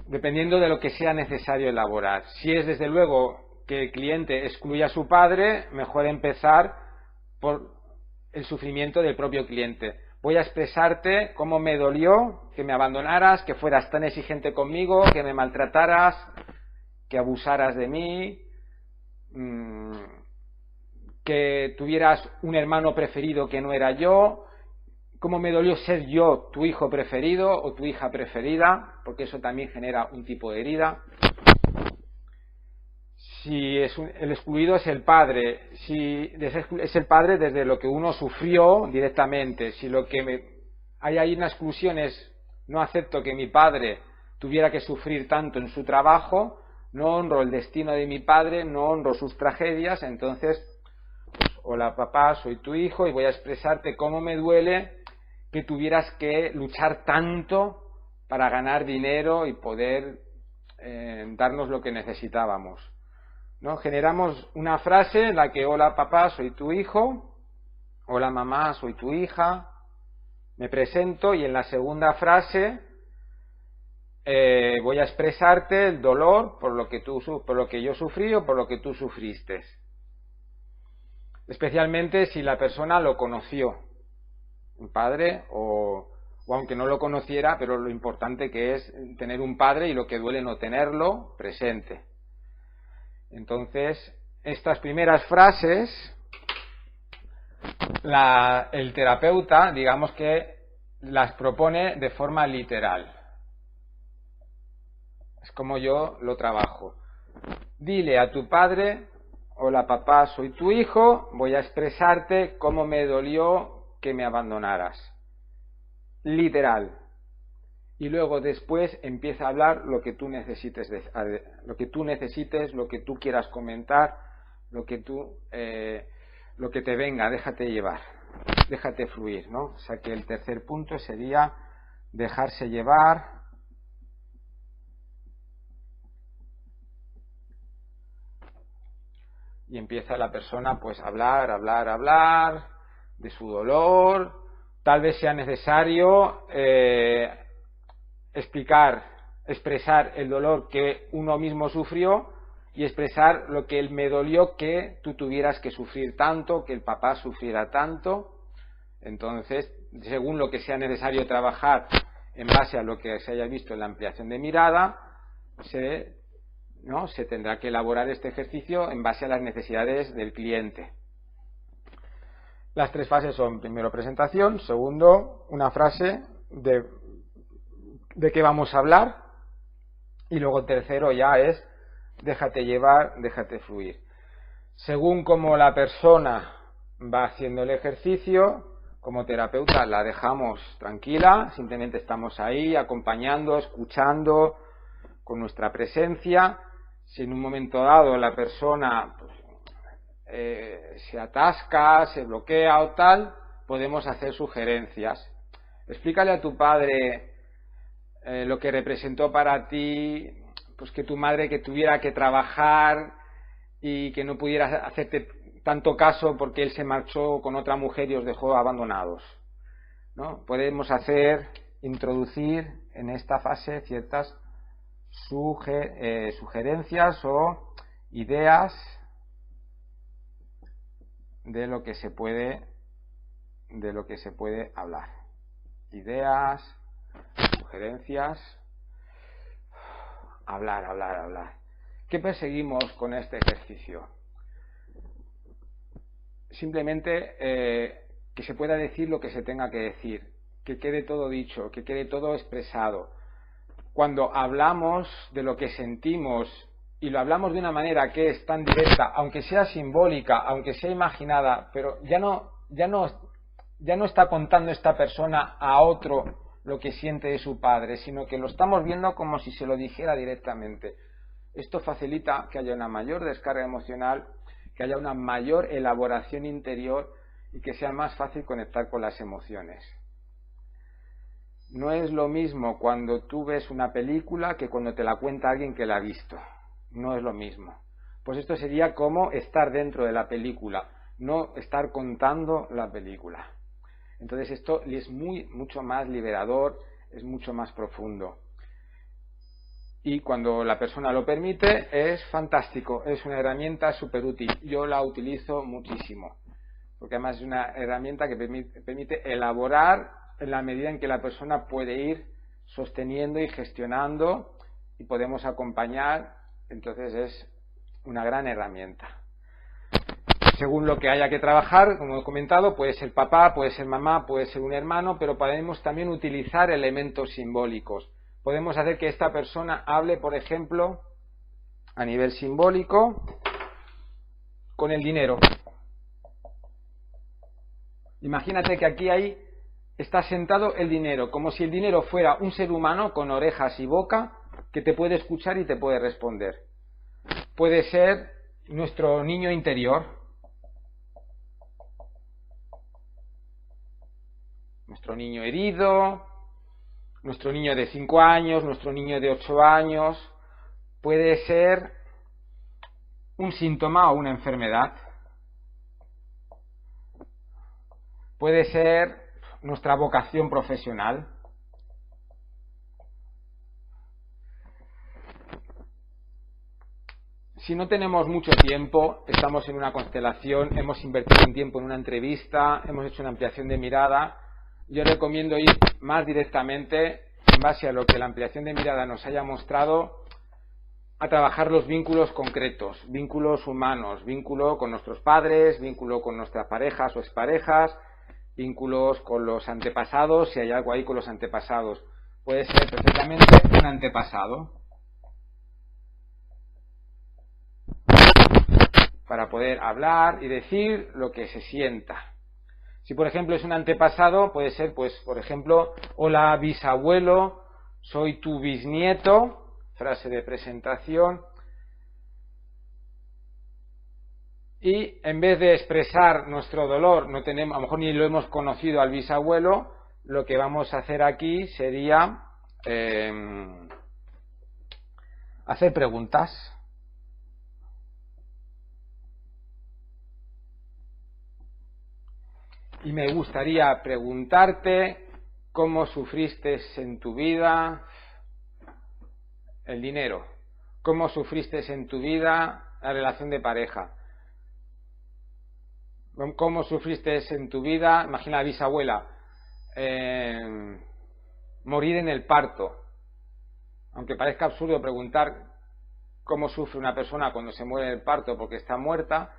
Dependiendo de lo que sea necesario elaborar. Si es desde luego que el cliente excluya a su padre, mejor empezar por el sufrimiento del propio cliente. Voy a expresarte cómo me dolió que me abandonaras, que fueras tan exigente conmigo, que me maltrataras, que abusaras de mí, que tuvieras un hermano preferido que no era yo, cómo me dolió ser yo tu hijo preferido o tu hija preferida, porque eso también genera un tipo de herida. si el excluido es el padre, si es el padre desde lo que uno sufrió directamente, si lo que hay ahí una exclusión es no acepto que mi padre tuviera que sufrir tanto en su trabajo, no honro el destino de mi padre, no honro sus tragedias, entonces, pues, hola papá, soy tu hijo y voy a expresarte cómo me duele que tuvieras que luchar tanto para ganar dinero y poder darnos lo que necesitábamos, ¿no? Generamos una frase en la que hola papá, soy tu hijo, hola mamá, soy tu hija, me presento, y en la segunda frase voy a expresarte el dolor por lo que yo sufrí o por lo que tú sufriste, especialmente si la persona lo conoció, un padre o aunque no lo conociera, pero lo importante que es tener un padre y lo que duele no tenerlo presente. Entonces, estas primeras frases, el terapeuta, digamos que las propone de forma literal. Es como yo lo trabajo. Dile a tu padre, hola papá, soy tu hijo, voy a expresarte cómo me dolió que me abandonaras. Literal. Y luego después empieza a hablar lo que tú necesites, lo que tú quieras comentar, lo que te venga, déjate llevar, déjate fluir, ¿no? O sea que el tercer punto sería dejarse llevar, y empieza la persona pues a hablar de su dolor. Tal vez sea necesario expresar el dolor que uno mismo sufrió y expresar lo que me dolió que tú tuvieras que sufrir tanto, que el papá sufriera tanto. Entonces, según lo que sea necesario trabajar en base a lo que se haya visto en la ampliación de mirada, se tendrá que elaborar este ejercicio en base a las necesidades del cliente. Las tres fases son: primero presentación, segundo una frase de qué vamos a hablar, y luego tercero ya es déjate llevar, déjate fluir. Según como la persona va haciendo el ejercicio, como terapeuta la dejamos tranquila, simplemente estamos ahí acompañando, escuchando con nuestra presencia. Si en un momento dado la persona se atasca, se bloquea o tal, podemos hacer sugerencias. Explícale a tu padre lo que representó para ti, pues que tu madre que tuviera que trabajar y que no pudiera hacerte tanto caso porque él se marchó con otra mujer y os dejó abandonados, ¿no? Podemos introducir en esta fase ciertas sugerencias o ideas de lo que se puede hablar. Ideas, sugerencias, hablar. ¿Qué perseguimos con este ejercicio? Simplemente que se pueda decir lo que se tenga que decir, que quede todo dicho, que quede todo expresado. Cuando hablamos de lo que sentimos y lo hablamos de una manera que es tan directa, aunque sea simbólica, aunque sea imaginada, pero ya no está contando esta persona a otro lo que siente de su padre, sino que lo estamos viendo como si se lo dijera directamente. Esto facilita que haya una mayor descarga emocional, que haya una mayor elaboración interior y que sea más fácil conectar con las emociones. No es lo mismo cuando tú ves una película que cuando te la cuenta alguien que la ha visto. No es lo mismo. Pues esto sería como estar dentro de la película, no estar contando la película. Entonces esto es mucho más liberador, es mucho más profundo. Y cuando la persona lo permite, es fantástico, es una herramienta súper útil. Yo la utilizo muchísimo, porque además es una herramienta que permite elaborar en la medida en que la persona puede ir sosteniendo y gestionando y podemos acompañar. Entonces es una gran herramienta. Según lo que haya que trabajar, como he comentado, puede ser papá, puede ser mamá, puede ser un hermano, pero podemos también utilizar elementos simbólicos. Podemos hacer que esta persona hable, por ejemplo, a nivel simbólico con el dinero. Imagínate que aquí está sentado el dinero, como si el dinero fuera un ser humano con orejas y boca que te puede escuchar y te puede responder. Puede ser nuestro niño interior, nuestro niño herido, nuestro niño de 5 años, nuestro niño de 8 años, puede ser un síntoma o una enfermedad, puede ser nuestra vocación profesional. Si no tenemos mucho tiempo, estamos en una constelación, hemos invertido un tiempo en una entrevista, hemos hecho una ampliación de mirada, yo recomiendo ir más directamente, en base a lo que la ampliación de mirada nos haya mostrado, a trabajar los vínculos concretos, vínculos humanos, vínculo con nuestros padres, vínculo con nuestras parejas o exparejas, vínculos con los antepasados, si hay algo ahí con los antepasados. Puede ser perfectamente un antepasado, para poder hablar y decir lo que se sienta. Si por ejemplo es un antepasado, puede ser, pues, por ejemplo, hola bisabuelo, soy tu bisnieto, frase de presentación, y en vez de expresar nuestro dolor, no tenemos, a lo mejor ni lo hemos conocido al bisabuelo, lo que vamos a hacer aquí sería hacer preguntas. Y me gustaría preguntarte cómo sufriste en tu vida el dinero, cómo sufriste en tu vida la relación de pareja, cómo sufriste en tu vida, imagina la bisabuela, morir en el parto. Aunque parezca absurdo preguntar cómo sufre una persona cuando se muere en el parto porque está muerta,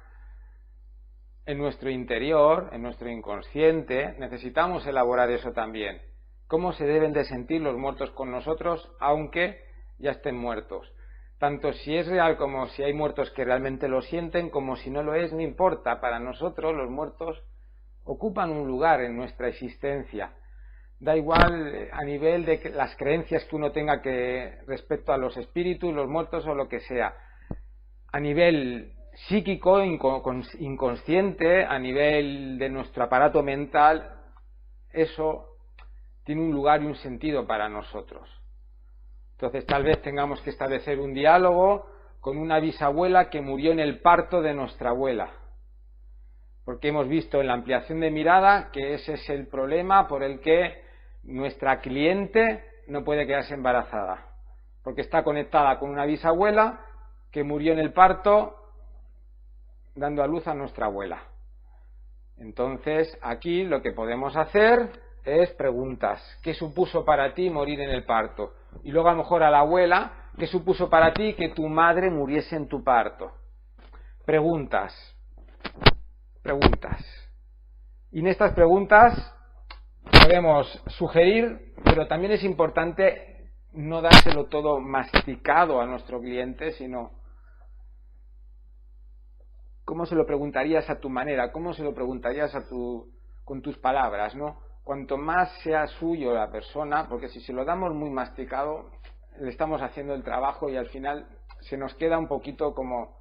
en nuestro interior, en nuestro inconsciente, necesitamos elaborar eso también. ¿Cómo se deben de sentir los muertos con nosotros, aunque ya estén muertos? Tanto si es real como si hay muertos que realmente lo sienten, como si no lo es, no importa. Para nosotros los muertos ocupan un lugar en nuestra existencia. Da igual a nivel de las creencias que uno tenga respecto a los espíritus, los muertos o lo que sea. A nivel psíquico, inconsciente, a nivel de nuestro aparato mental, eso tiene un lugar y un sentido para nosotros. Entonces tal vez tengamos que establecer un diálogo con una bisabuela que murió en el parto de nuestra abuela, porque hemos visto en la ampliación de mirada que ese es el problema por el que nuestra cliente no puede quedarse embarazada, porque está conectada con una bisabuela que murió en el parto dando a luz a nuestra abuela. Entonces aquí lo que podemos hacer es preguntas. ¿Qué supuso para ti morir en el parto? Y luego a lo mejor a la abuela, ¿qué supuso para ti que tu madre muriese en tu parto? Preguntas. Y en estas preguntas podemos sugerir, pero también es importante no dárselo todo masticado a nuestro cliente, sino ¿cómo se lo preguntarías a tu manera? ¿Cómo se lo preguntarías con tus palabras, ¿no? Cuanto más sea suyo la persona, porque si se lo damos muy masticado, le estamos haciendo el trabajo y al final se nos queda un poquito como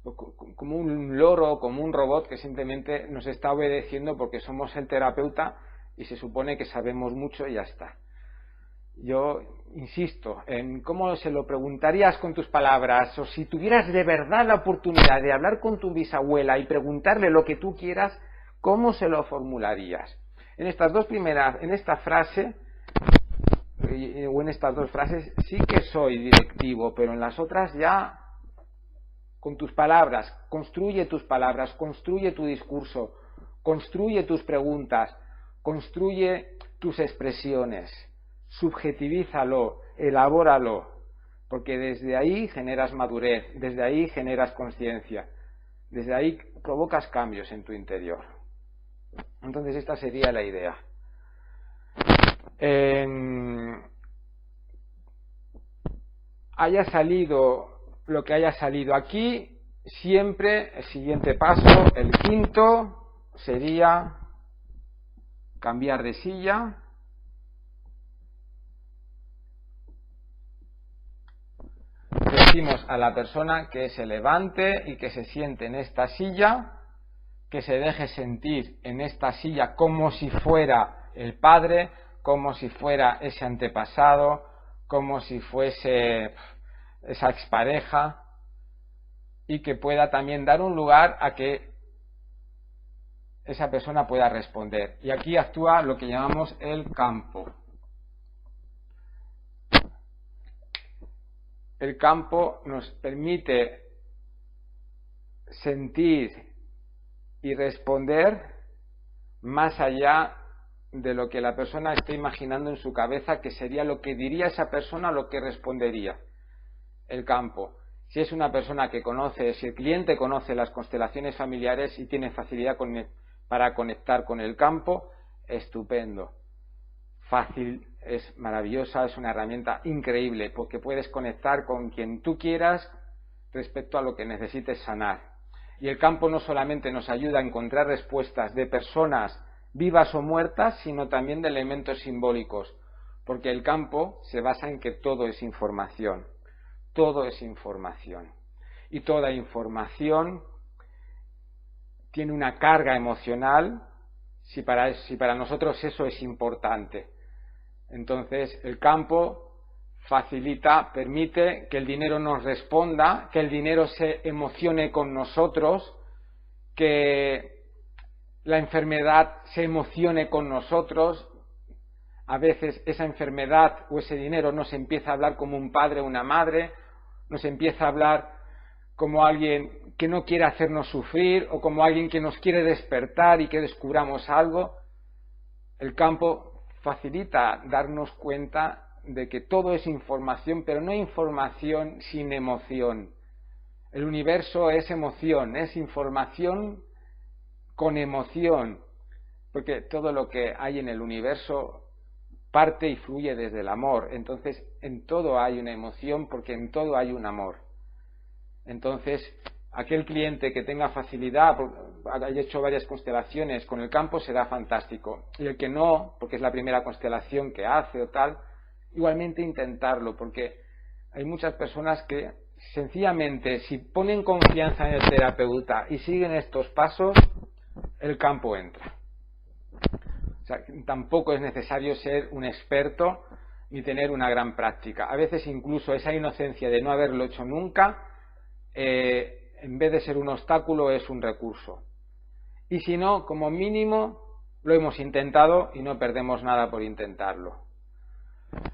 un loro, como un robot que simplemente nos está obedeciendo porque somos el terapeuta y se supone que sabemos mucho y ya está. Yo insisto en cómo se lo preguntarías con tus palabras, o si tuvieras de verdad la oportunidad de hablar con tu bisabuela y preguntarle lo que tú quieras, ¿cómo se lo formularías? En estas dos primeras, en esta frase o en estas dos frases sí que soy directivo, pero en las otras ya con tus palabras, construye tu discurso, construye tus preguntas, construye tus expresiones. Subjetivízalo, elabóralo, porque desde ahí generas madurez, desde ahí generas conciencia, desde ahí provocas cambios en tu interior. Entonces esta sería la idea. Haya salido lo que haya salido aquí. Siempre el siguiente paso, el quinto, sería cambiar de silla. Decimos a la persona que se levante y que se siente en esta silla, que se deje sentir en esta silla como si fuera el padre, como si fuera ese antepasado, como si fuese esa expareja, y que pueda también dar un lugar a que esa persona pueda responder. Y aquí actúa lo que llamamos el campo. El campo nos permite sentir y responder más allá de lo que la persona está imaginando en su cabeza, que sería lo que diría esa persona, lo que respondería. El campo. Si es una persona que conoce, si el cliente conoce las constelaciones familiares y tiene facilidad para conectar con el campo, estupendo. Fácil, es maravillosa, es una herramienta increíble, porque puedes conectar con quien tú quieras respecto a lo que necesites sanar. Y el campo no solamente nos ayuda a encontrar respuestas de personas vivas o muertas, sino también de elementos simbólicos, porque el campo se basa en que todo es información. Todo es información. Y toda información tiene una carga emocional si para nosotros eso es importante. Entonces, el campo facilita, permite que el dinero nos responda, que el dinero se emocione con nosotros, que la enfermedad se emocione con nosotros. A veces esa enfermedad o ese dinero nos empieza a hablar como un padre o una madre, nos empieza a hablar como alguien que no quiere hacernos sufrir o como alguien que nos quiere despertar y que descubramos algo. El campo facilita darnos cuenta de que todo es información, pero no información sin emoción. El universo es emoción, es información con emoción, porque todo lo que hay en el universo parte y fluye desde el amor. Entonces, en todo hay una emoción, porque en todo hay un amor. Entonces, aquel cliente que tenga facilidad, haya hecho varias constelaciones con el campo, será fantástico. Y el que no, porque es la primera constelación que hace o tal, igualmente intentarlo, porque hay muchas personas que sencillamente, si ponen confianza en el terapeuta y siguen estos pasos, el campo entra. O sea, tampoco es necesario ser un experto ni tener una gran práctica. A veces incluso esa inocencia de no haberlo hecho nunca, en vez de ser un obstáculo, es un recurso. Y si no, como mínimo, lo hemos intentado y no perdemos nada por intentarlo.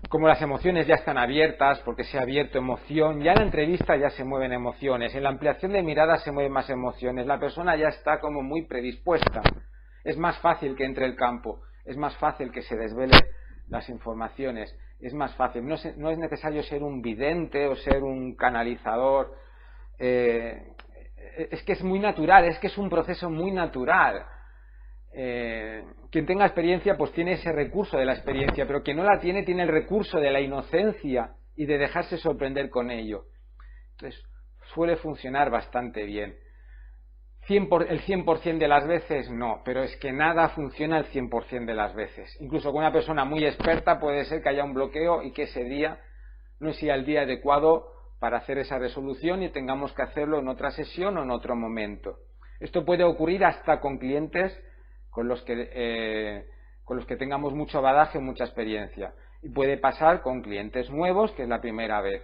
Como las emociones ya están abiertas, porque se ha abierto emoción, ya en la entrevista ya se mueven emociones, en la ampliación de miradas se mueven más emociones, la persona ya está como muy predispuesta. Es más fácil que entre el campo, es más fácil que se desvele las informaciones, es más fácil. No es necesario ser un vidente o ser un canalizador. Es que es muy natural, es que es un proceso muy natural. Quien tenga experiencia pues tiene ese recurso de la experiencia, pero quien no la tiene el recurso de la inocencia y de dejarse sorprender con ello. Entonces suele funcionar bastante bien. El 100% de las veces no, pero es que nada funciona el 100% de las veces. Incluso con una persona muy experta puede ser que haya un bloqueo y que ese día no sea el día adecuado para hacer esa resolución y tengamos que hacerlo en otra sesión o en otro momento. Esto puede ocurrir hasta con clientes con los que tengamos mucho bagaje, mucha experiencia. Y puede pasar con clientes nuevos, que es la primera vez.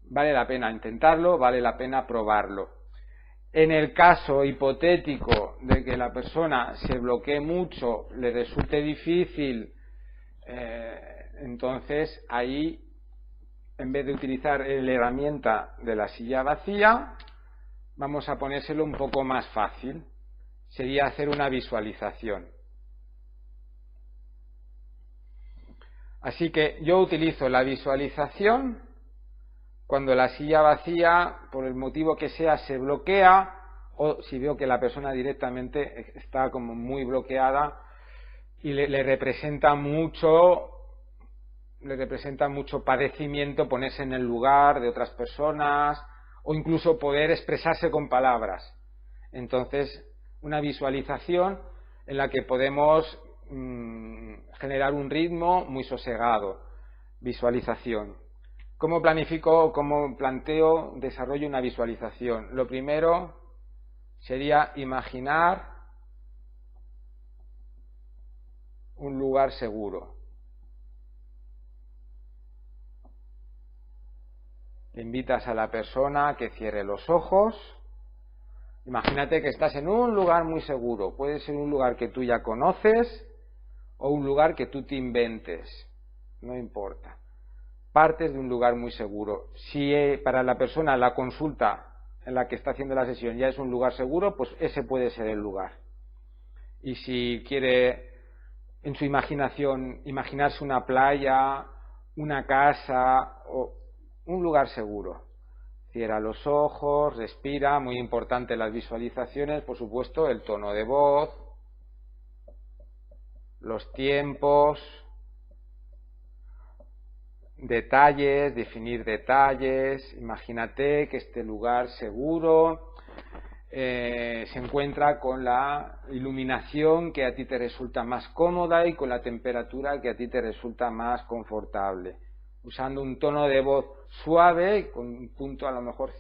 Vale la pena intentarlo, vale la pena probarlo. En el caso hipotético de que la persona se bloquee mucho, le resulte difícil, entonces ahí, en vez de utilizar la herramienta de la silla vacía, vamos a ponérselo un poco más fácil. Sería hacer una visualización. Así que yo utilizo la visualización cuando la silla vacía, por el motivo que sea, se bloquea, o si veo que la persona directamente está como muy bloqueada y le representa mucho le representa mucho padecimiento ponerse en el lugar de otras personas o incluso poder expresarse con palabras. Entonces, una visualización en la que podemos generar un ritmo muy sosegado. Visualización. ¿Cómo planifico, cómo planteo, desarrollo una visualización? Lo primero sería imaginar un lugar seguro. Invitas a la persona a que cierre los ojos. Imagínate que estás en un lugar muy seguro. Puede ser un lugar que tú ya conoces o un lugar que tú te inventes. No importa. Partes de un lugar muy seguro. Si para la persona la consulta en la que está haciendo la sesión ya es un lugar seguro, pues ese puede ser el lugar. Y si quiere en su imaginación imaginarse una playa, una casa o un lugar seguro, cierra los ojos, respira. Muy importante las visualizaciones, por supuesto, el tono de voz, los tiempos, detalles, definir detalles. Imagínate que este lugar seguro se encuentra con la iluminación que a ti te resulta más cómoda y con la temperatura que a ti te resulta más confortable, usando un tono de voz suave, con un punto a lo mejor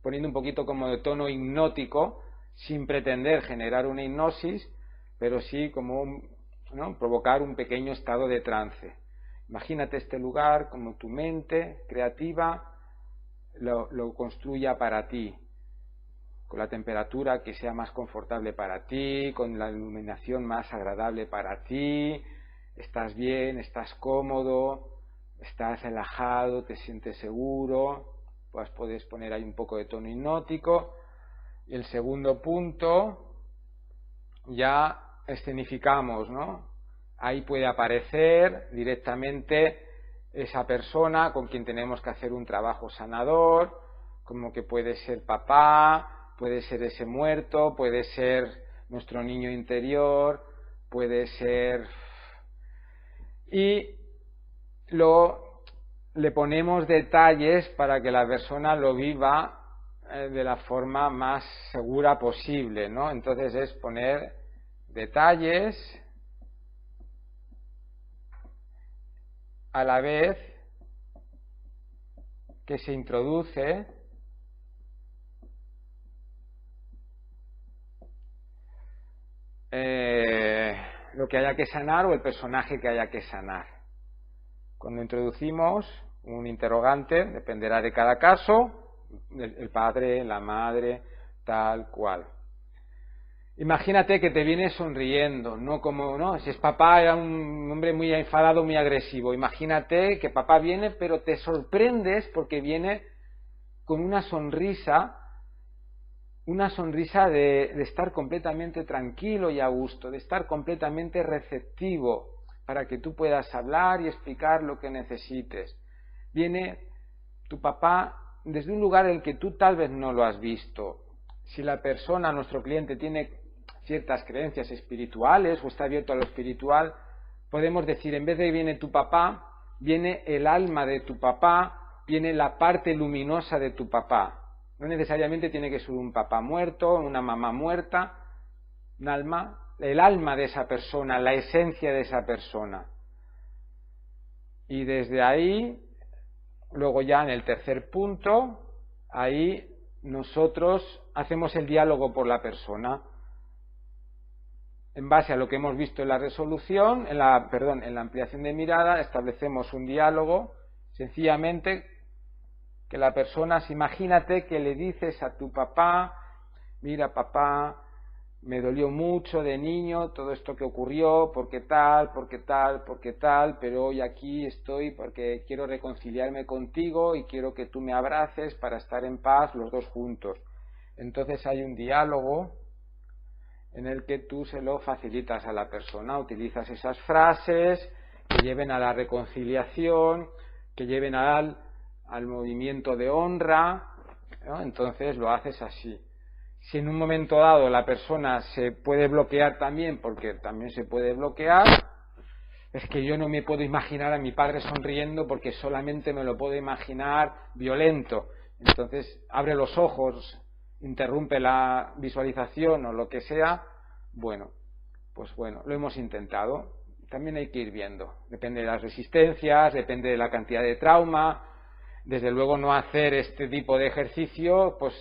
poniendo un poquito como de tono hipnótico, sin pretender generar una hipnosis, pero sí como provocar un pequeño estado de trance. Imagínate este lugar como tu mente creativa lo construya para ti, con la temperatura que sea más confortable para ti, con la iluminación más agradable para ti. Estás bien, estás cómodo, estás relajado, te sientes seguro. Pues puedes poner ahí un poco de tono hipnótico. Y el segundo punto, ya escenificamos, ¿no? Ahí puede aparecer directamente esa persona con quien tenemos que hacer un trabajo sanador, como que puede ser papá, puede ser ese muerto, puede ser nuestro niño interior, puede ser... Y le ponemos detalles para que la persona lo viva de la forma más segura posible, ¿no? Entonces es poner detalles a la vez que se introduce lo que haya que sanar o el personaje que haya que sanar. Cuando introducimos un interrogante, dependerá de cada caso, el padre, la madre, tal cual. Imagínate que te viene sonriendo, no como, no, si es papá, era un hombre muy enfadado, muy agresivo. Imagínate que papá viene, pero te sorprendes porque viene con una sonrisa de estar completamente tranquilo y a gusto, de estar completamente receptivo para que tú puedas hablar y explicar lo que necesites. Viene tu papá desde un lugar en el que tú tal vez no lo has visto. Si la persona, nuestro cliente, tiene ciertas creencias espirituales o está abierto a lo espiritual, podemos decir, en vez de viene tu papá, viene el alma de tu papá, viene la parte luminosa de tu papá. No necesariamente tiene que ser un papá muerto, una mamá muerta, un alma, el alma de esa persona, la esencia de esa persona. Y desde ahí, luego ya en el tercer punto, ahí nosotros hacemos el diálogo por la persona. En base a lo que hemos visto en la resolución, en la ampliación de mirada, establecemos un diálogo, sencillamente que la persona, imagínate que le dices a tu papá, mira papá, me dolió mucho de niño todo esto que ocurrió, porque tal, pero hoy aquí estoy porque quiero reconciliarme contigo y quiero que tú me abraces para estar en paz los dos juntos. Entonces hay un diálogo en el que tú se lo facilitas a la persona, utilizas esas frases que lleven a la reconciliación, que lleven al movimiento de honra, ¿no? Entonces lo haces así. Si en un momento dado la persona se puede bloquear también, porque también se puede bloquear, es que yo no me puedo imaginar a mi padre sonriendo porque solamente me lo puedo imaginar violento. Entonces abre los ojos, interrumpe la visualización o lo que sea. Bueno, pues bueno, lo hemos intentado. También hay que ir viendo. Depende de las resistencias, depende de la cantidad de trauma. Desde luego no hacer este tipo de ejercicio, pues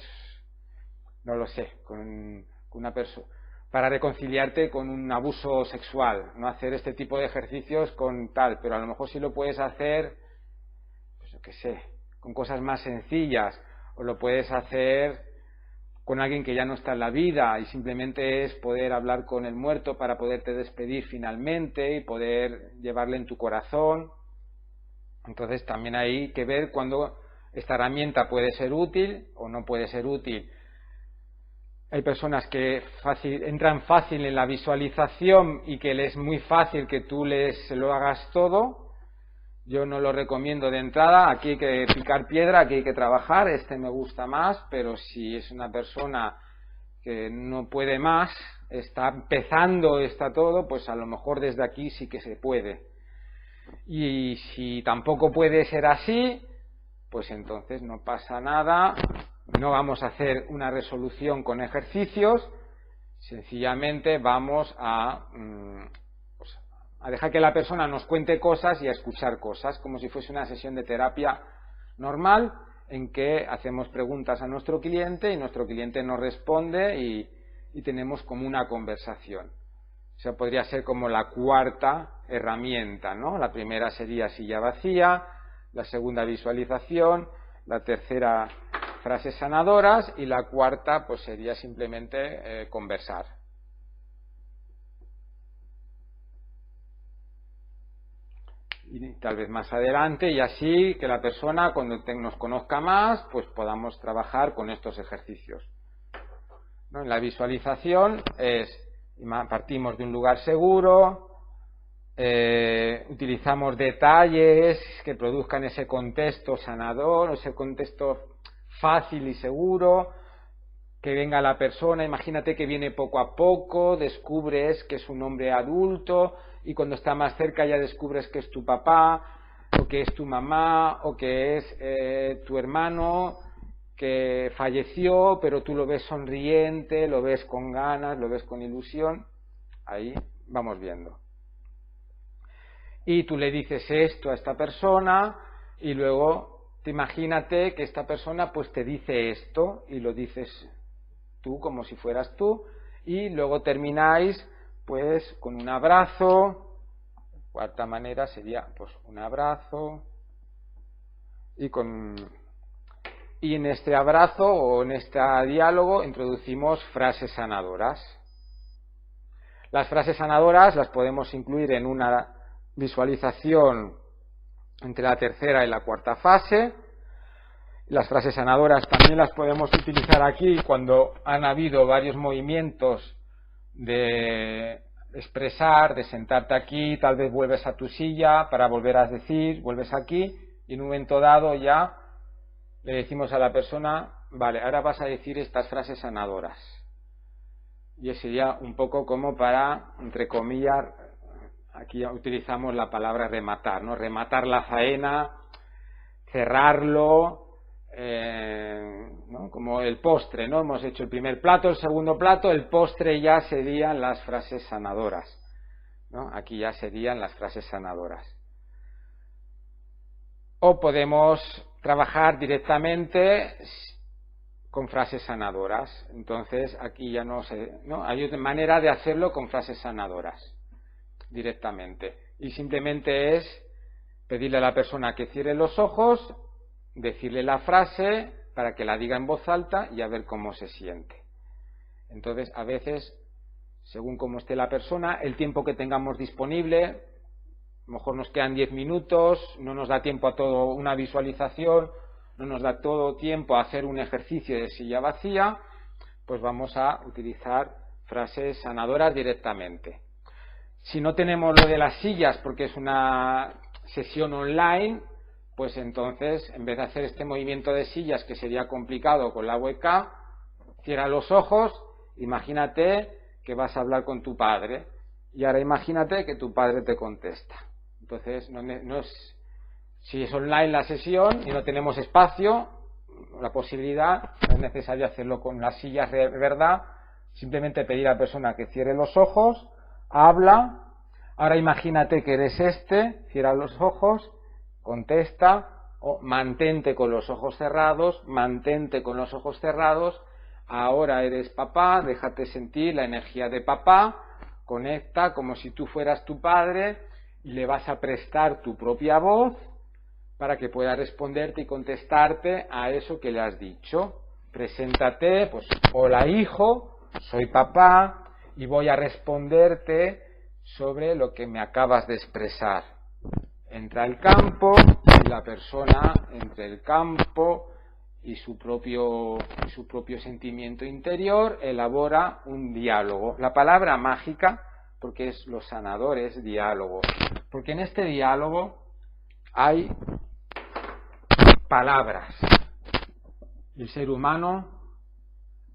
no lo sé, con una persona para reconciliarte con un abuso sexual, no hacer este tipo de ejercicios con tal, pero a lo mejor sí lo puedes hacer, pues yo qué sé, con cosas más sencillas, o lo puedes hacer con alguien que ya no está en la vida y simplemente es poder hablar con el muerto para poderte despedir finalmente y poder llevarle en tu corazón. Entonces también hay que ver cuándo esta herramienta puede ser útil o no puede ser útil. Hay personas que entran fácil en la visualización y que les es muy fácil que tú lo hagas todo. Yo no lo recomiendo de entrada. Aquí hay que picar piedra, aquí hay que trabajar. Este me gusta más, pero si es una persona que no puede más, está empezando, está todo, pues a lo mejor desde aquí sí que se puede. Y si tampoco puede ser así, pues entonces no pasa nada. No vamos a hacer una resolución con ejercicios, sencillamente vamos a dejar que la persona nos cuente cosas y a escuchar cosas, como si fuese una sesión de terapia normal en que hacemos preguntas a nuestro cliente y nuestro cliente nos responde y tenemos como una conversación. O sea, podría ser como la cuarta herramienta, ¿no? La primera sería silla vacía, la segunda visualización, la tercera frases sanadoras y la cuarta pues sería simplemente conversar. Y tal vez más adelante y así que la persona cuando nos conozca más pues podamos trabajar con estos ejercicios, ¿no? En la visualización partimos de un lugar seguro, utilizamos detalles que produzcan ese contexto sanador, ese contexto fácil y seguro, que venga la persona, imagínate que viene poco a poco, descubres que es un hombre adulto y cuando está más cerca ya descubres que es tu papá o que es tu mamá o que es tu hermano que falleció, pero tú lo ves sonriente, lo ves con ganas, lo ves con ilusión. Ahí vamos viendo. Y tú le dices esto a esta persona y luego imagínate que esta persona pues te dice esto y lo dices tú como si fueras tú y luego termináis pues con un abrazo. Cuarta manera sería pues un abrazo y en este abrazo o en este diálogo introducimos frases sanadoras. Las frases sanadoras las podemos incluir en una visualización entre la tercera y la cuarta fase. Las frases sanadoras también las podemos utilizar aquí cuando han habido varios movimientos de expresar, de sentarte aquí, tal vez vuelves a tu silla para volver a decir, vuelves aquí y en un momento dado ya le decimos a la persona, vale, ahora vas a decir estas frases sanadoras. Y sería un poco como para, entre comillas, aquí utilizamos la palabra rematar, ¿no? Rematar la faena, cerrarlo, ¿no? Como el postre, ¿no? Hemos hecho el primer plato, el segundo plato, el postre ya serían las frases sanadoras, ¿no? Aquí ya serían las frases sanadoras. O podemos trabajar directamente con frases sanadoras. Entonces aquí ya no sé, ¿no? Hay otra manera de hacerlo con frases sanadoras directamente y simplemente es pedirle a la persona que cierre los ojos, decirle la frase para que la diga en voz alta y a ver cómo se siente. Entonces a veces según cómo esté la persona, el tiempo que tengamos disponible, a lo mejor nos quedan 10 minutos, no nos da tiempo a todo una visualización, no nos da todo tiempo a hacer un ejercicio de silla vacía, pues vamos a utilizar frases sanadoras directamente. Si no tenemos lo de las sillas porque es una sesión online, pues entonces en vez de hacer este movimiento de sillas que sería complicado con la webcam, cierra los ojos, imagínate que vas a hablar con tu padre Y ahora imagínate que tu padre te contesta. Entonces, si es online la sesión y no tenemos espacio, la posibilidad, no es necesario hacerlo con las sillas de verdad, simplemente pedir a la persona que cierre los ojos, habla. Ahora imagínate que eres cierra los ojos, contesta, o mantente con los ojos cerrados, mantente con los ojos cerrados. Ahora eres papá, déjate sentir la energía de papá, conecta como si tú fueras tu padre y le vas a prestar tu propia voz para que pueda responderte y contestarte a eso que le has dicho. Preséntate, pues, hola hijo, soy papá y voy a responderte sobre lo que me acabas de expresar. Entra al campo y la persona entre el campo y su propio sentimiento interior elabora un diálogo. La palabra mágica, porque es lo sanador, es diálogo. Porque en este diálogo hay palabras. El ser humano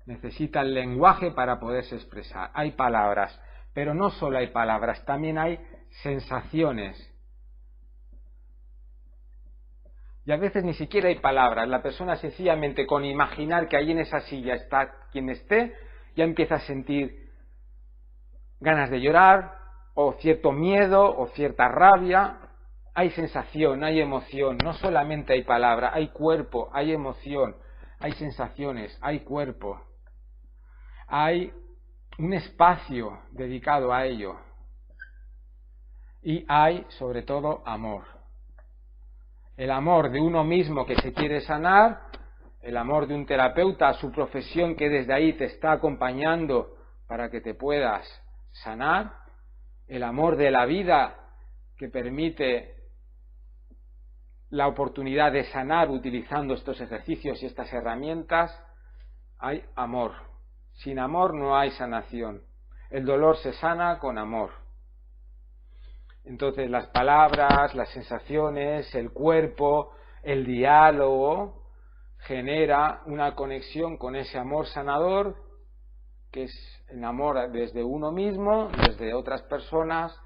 necesita el lenguaje para poderse expresar. Hay palabras, pero no solo hay palabras, también hay sensaciones. Y a veces ni siquiera hay palabras. La persona sencillamente con imaginar que ahí en esa silla está quien esté, ya empieza a sentir ganas de llorar, o cierto miedo, o cierta rabia. Hay sensación, hay emoción. No solamente hay palabra, hay cuerpo, hay emoción, hay sensaciones, hay cuerpo. Hay un espacio dedicado a ello. Y hay, sobre todo, amor. El amor de uno mismo que se quiere sanar, el amor de un terapeuta a su profesión que desde ahí te está acompañando para que te puedas sanar, el amor de la vida que permite la oportunidad de sanar utilizando estos ejercicios y estas herramientas. Hay amor. Sin amor no hay sanación. El dolor se sana con amor. Entonces las palabras, las sensaciones, el cuerpo, el diálogo genera una conexión con ese amor sanador, que es el amor desde uno mismo, desde otras personas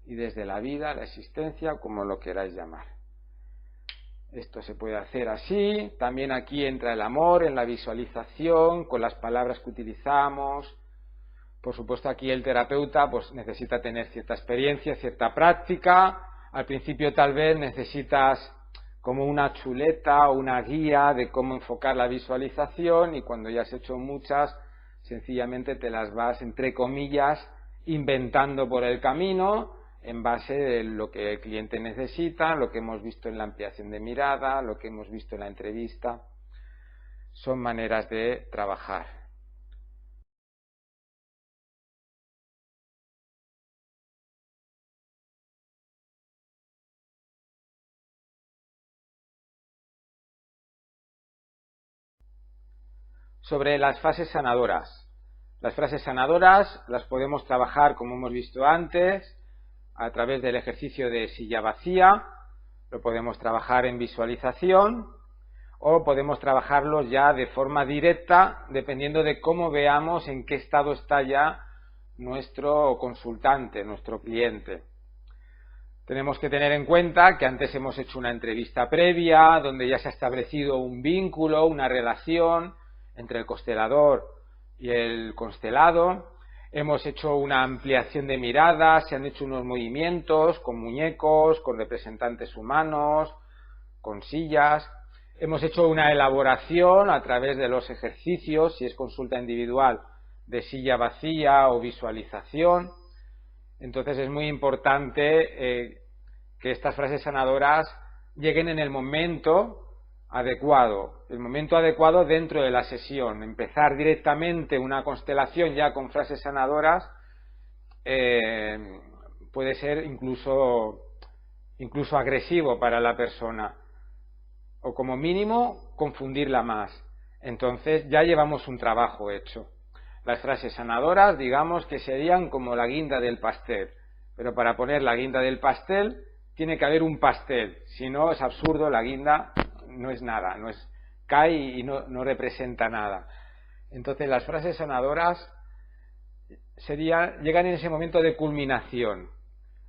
y desde la vida, la existencia, como lo queráis llamar. Esto se puede hacer así. También aquí entra el amor en la visualización, con las palabras que utilizamos. Por supuesto, aquí el terapeuta pues necesita tener cierta experiencia, cierta práctica. Al principio tal vez necesitas como una chuleta o una guía de cómo enfocar la visualización, y cuando ya has hecho muchas, sencillamente te las vas, entre comillas, inventando por el camino en base de lo que el cliente necesita, lo que hemos visto en la ampliación de mirada, lo que hemos visto en la entrevista. Son maneras de trabajar. Sobre las fases sanadoras. Las fases sanadoras las podemos trabajar, como hemos visto antes, a través del ejercicio de silla vacía, lo podemos trabajar en visualización, o podemos trabajarlos ya de forma directa, dependiendo de cómo veamos en qué estado está ya nuestro consultante, nuestro cliente. Tenemos que tener en cuenta que antes hemos hecho una entrevista previa, donde ya se ha establecido un vínculo, una relación entre el constelador y el constelado. Hemos hecho una ampliación de miradas, se han hecho unos movimientos con muñecos, con representantes humanos, con sillas. Hemos hecho una elaboración a través de los ejercicios, si es consulta individual, de silla vacía o visualización. Entonces es muy importante que estas frases sanadoras lleguen en el momento adecuado, dentro de la sesión. Empezar directamente una constelación ya con frases sanadoras puede ser incluso agresivo para la persona, o como mínimo confundirla más. Entonces ya llevamos un trabajo hecho. Las frases sanadoras, digamos que serían como la guinda del pastel, pero para poner la guinda del pastel tiene que haber un pastel, si no es absurdo, la guinda no es nada, cae y no representa nada. Entonces las frases sanadoras sería llegar en ese momento de culminación,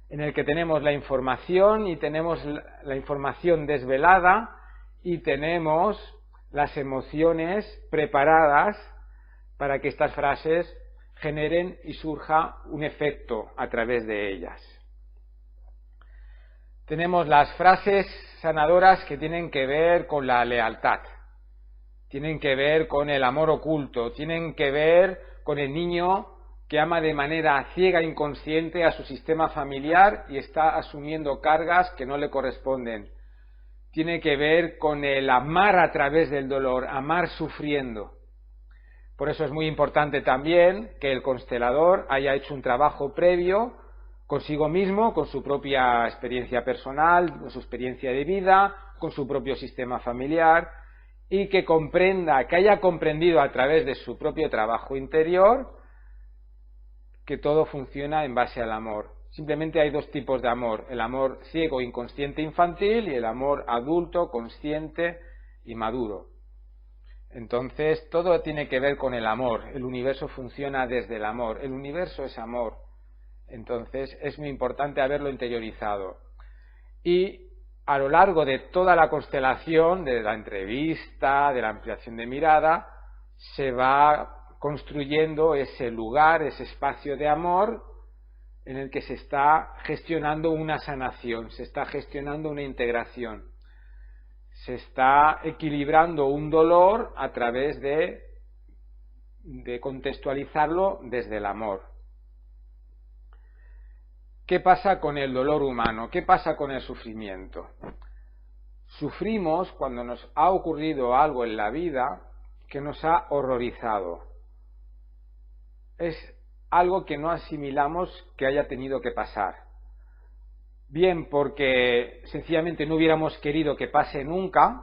en el que tenemos la información y tenemos la información desvelada y tenemos las emociones preparadas para que estas frases generen y surja un efecto a través de ellas. Tenemos las frases sanadoras que tienen que ver con la lealtad, tienen que ver con el amor oculto, tienen que ver con el niño que ama de manera ciega e inconsciente a su sistema familiar y está asumiendo cargas que no le corresponden. Tiene que ver con el amar a través del dolor, amar sufriendo. Por eso es muy importante también que el constelador haya hecho un trabajo previo consigo mismo, con su propia experiencia personal, con su experiencia de vida, con su propio sistema familiar, y que comprenda, que haya comprendido a través de su propio trabajo interior que todo funciona en base al amor. Simplemente hay dos tipos de amor: el amor ciego, inconsciente, infantil, y el amor adulto, consciente y maduro. Entonces, todo tiene que ver con el amor. El universo funciona desde el amor. El universo es amor. Entonces, es muy importante haberlo interiorizado. Y a lo largo de toda la constelación, de la entrevista, de la ampliación de mirada, se va construyendo ese lugar, ese espacio de amor en el que se está gestionando una sanación, se está gestionando una integración, se está equilibrando un dolor a través de contextualizarlo desde el amor. ¿Qué pasa con el dolor humano? ¿Qué pasa con el sufrimiento? Sufrimos cuando nos ha ocurrido algo en la vida que nos ha horrorizado. Es algo que no asimilamos que haya tenido que pasar. Bien porque sencillamente no hubiéramos querido que pase nunca,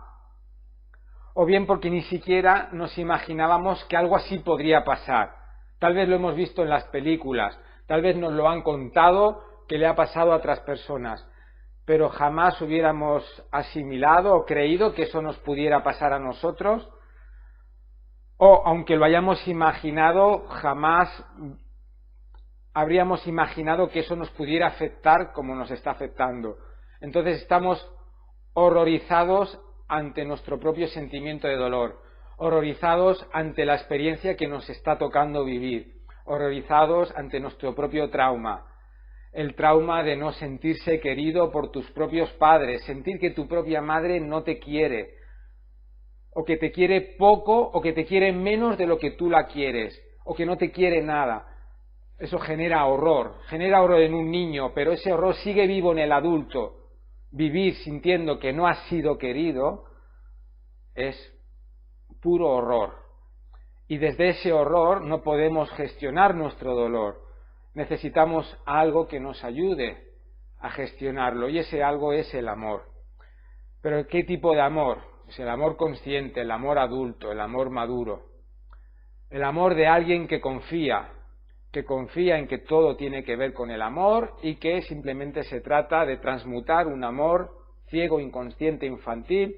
o bien porque ni siquiera nos imaginábamos que algo así podría pasar. Tal vez lo hemos visto en las películas, tal vez nos lo han contado que le ha pasado a otras personas, pero jamás hubiéramos asimilado o creído que eso nos pudiera pasar a nosotros, o aunque lo hayamos imaginado, jamás habríamos imaginado que eso nos pudiera afectar como nos está afectando. Entonces estamos horrorizados ante nuestro propio sentimiento de dolor, horrorizados ante la experiencia que nos está tocando vivir, horrorizados ante nuestro propio trauma, el trauma de no sentirse querido por tus propios padres, sentir que tu propia madre no te quiere, o que te quiere poco, o que te quiere menos de lo que tú la quieres, o que no te quiere nada. Eso genera horror en un niño, pero ese horror sigue vivo en el adulto. Vivir sintiendo que no has sido querido es puro horror. Y desde ese horror no podemos gestionar nuestro dolor. Necesitamos algo que nos ayude a gestionarlo, y ese algo es el amor. ¿Pero qué tipo de amor? Pues el amor consciente, el amor adulto, el amor maduro. El amor de alguien que confía en que todo tiene que ver con el amor y que simplemente se trata de transmutar un amor ciego, inconsciente, infantil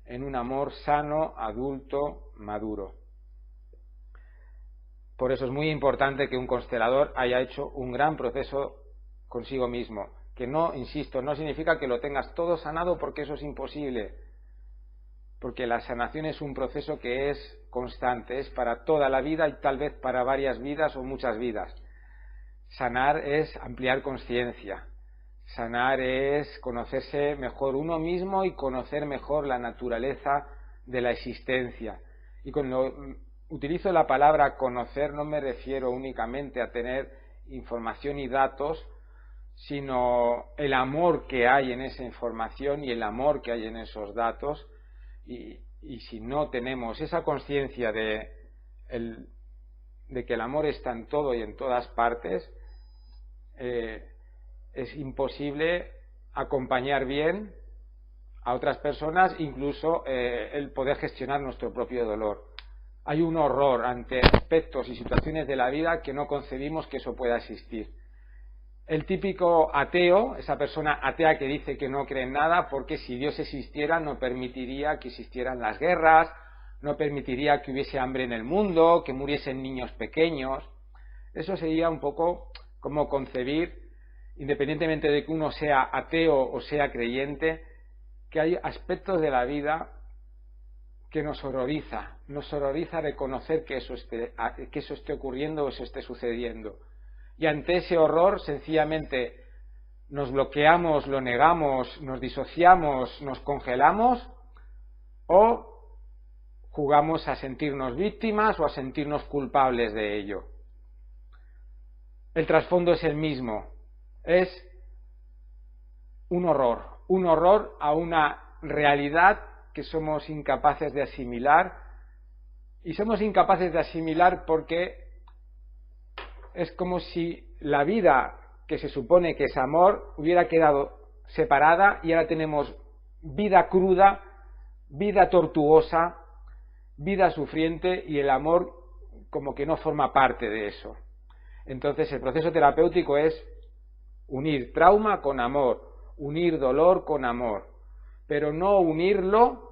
en un amor sano, adulto, maduro. Por eso es muy importante que un constelador haya hecho un gran proceso consigo mismo, que no, insisto, no significa que lo tengas todo sanado, porque eso es imposible, porque la sanación es un proceso que es constante, es para toda la vida y tal vez para varias vidas o muchas vidas. Sanar es ampliar conciencia, sanar es conocerse mejor uno mismo y conocer mejor la naturaleza de la existencia. Y cuando utilizo la palabra conocer no me refiero únicamente a tener información y datos, sino el amor que hay en esa información y el amor que hay en esos datos. Y si no tenemos esa conciencia de que el amor está en todo y en todas partes, es imposible acompañar bien a otras personas, incluso el poder gestionar nuestro propio dolor. Hay un horror ante aspectos y situaciones de la vida que no concebimos que eso pueda existir. El típico ateo, esa persona atea que dice que no cree en nada, porque si Dios existiera no permitiría que existieran las guerras, no permitiría que hubiese hambre en el mundo, que muriesen niños pequeños. Eso sería un poco como concebir, independientemente de que uno sea ateo o sea creyente, que hay aspectos de la vida que nos horroriza reconocer que eso esté ocurriendo o eso esté sucediendo. Y ante ese horror, sencillamente nos bloqueamos, lo negamos, nos disociamos, nos congelamos, o jugamos a sentirnos víctimas o a sentirnos culpables de ello. El trasfondo es el mismo, es un horror a una realidad que somos incapaces de asimilar, y somos incapaces de asimilar porque es como si la vida, que se supone que es amor, hubiera quedado separada y ahora tenemos vida cruda, vida tortuosa, vida sufriente, y el amor como que no forma parte de eso. Entonces el proceso terapéutico es unir trauma con amor, unir dolor con amor, pero no unirlo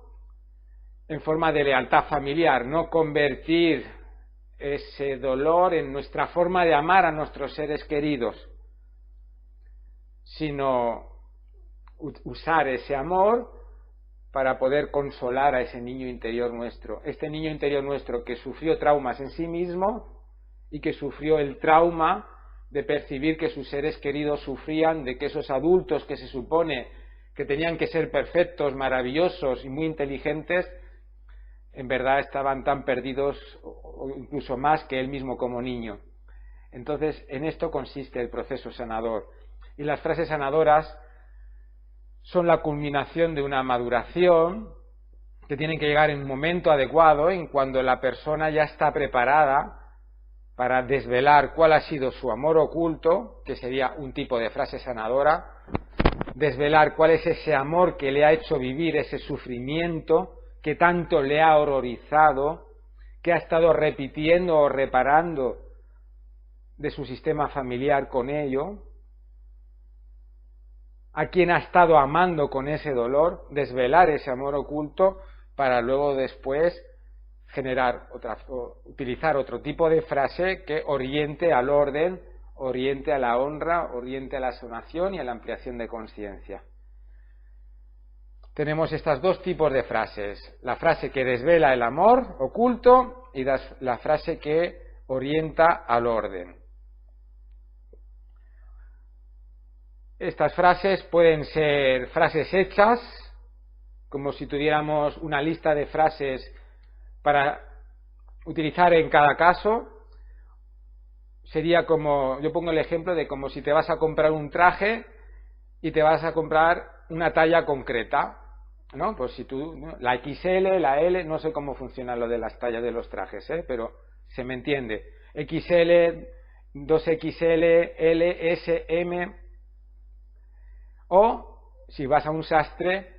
en forma de lealtad familiar, no convertir ese dolor en nuestra forma de amar a nuestros seres queridos, sino usar ese amor para poder consolar a ese niño interior nuestro. Este niño interior nuestro que sufrió traumas en sí mismo y que sufrió el trauma de percibir que sus seres queridos sufrían, de que esos adultos que se supone que tenían que ser perfectos, maravillosos y muy inteligentes, en verdad estaban tan perdidos o incluso más que él mismo como niño. Entonces, en esto consiste el proceso sanador. Y las frases sanadoras son la culminación de una maduración que tienen que llegar en un momento adecuado, en cuando la persona ya está preparada para desvelar cuál ha sido su amor oculto, que sería un tipo de frase sanadora, desvelar cuál es ese amor que le ha hecho vivir ese sufrimiento, que tanto le ha horrorizado, que ha estado repitiendo o reparando de su sistema familiar con ello, a quien ha estado amando con ese dolor, desvelar ese amor oculto para luego después utilizar otro tipo de frase que oriente al orden, oriente a la honra, oriente a la sanación y a la ampliación de conciencia. Tenemos estos dos tipos de frases: la frase que desvela el amor oculto y la frase que orienta al orden. Estas frases pueden ser frases hechas, como si tuviéramos una lista de frases para utilizar en cada caso. Sería como, yo pongo el ejemplo de como si te vas a comprar un traje y te vas a comprar una talla concreta, ¿no? Pues si tú, la XL, la L, no sé cómo funciona lo de las tallas de los trajes, pero se me entiende. XL, 2XL, L, S, M. O si vas a un sastre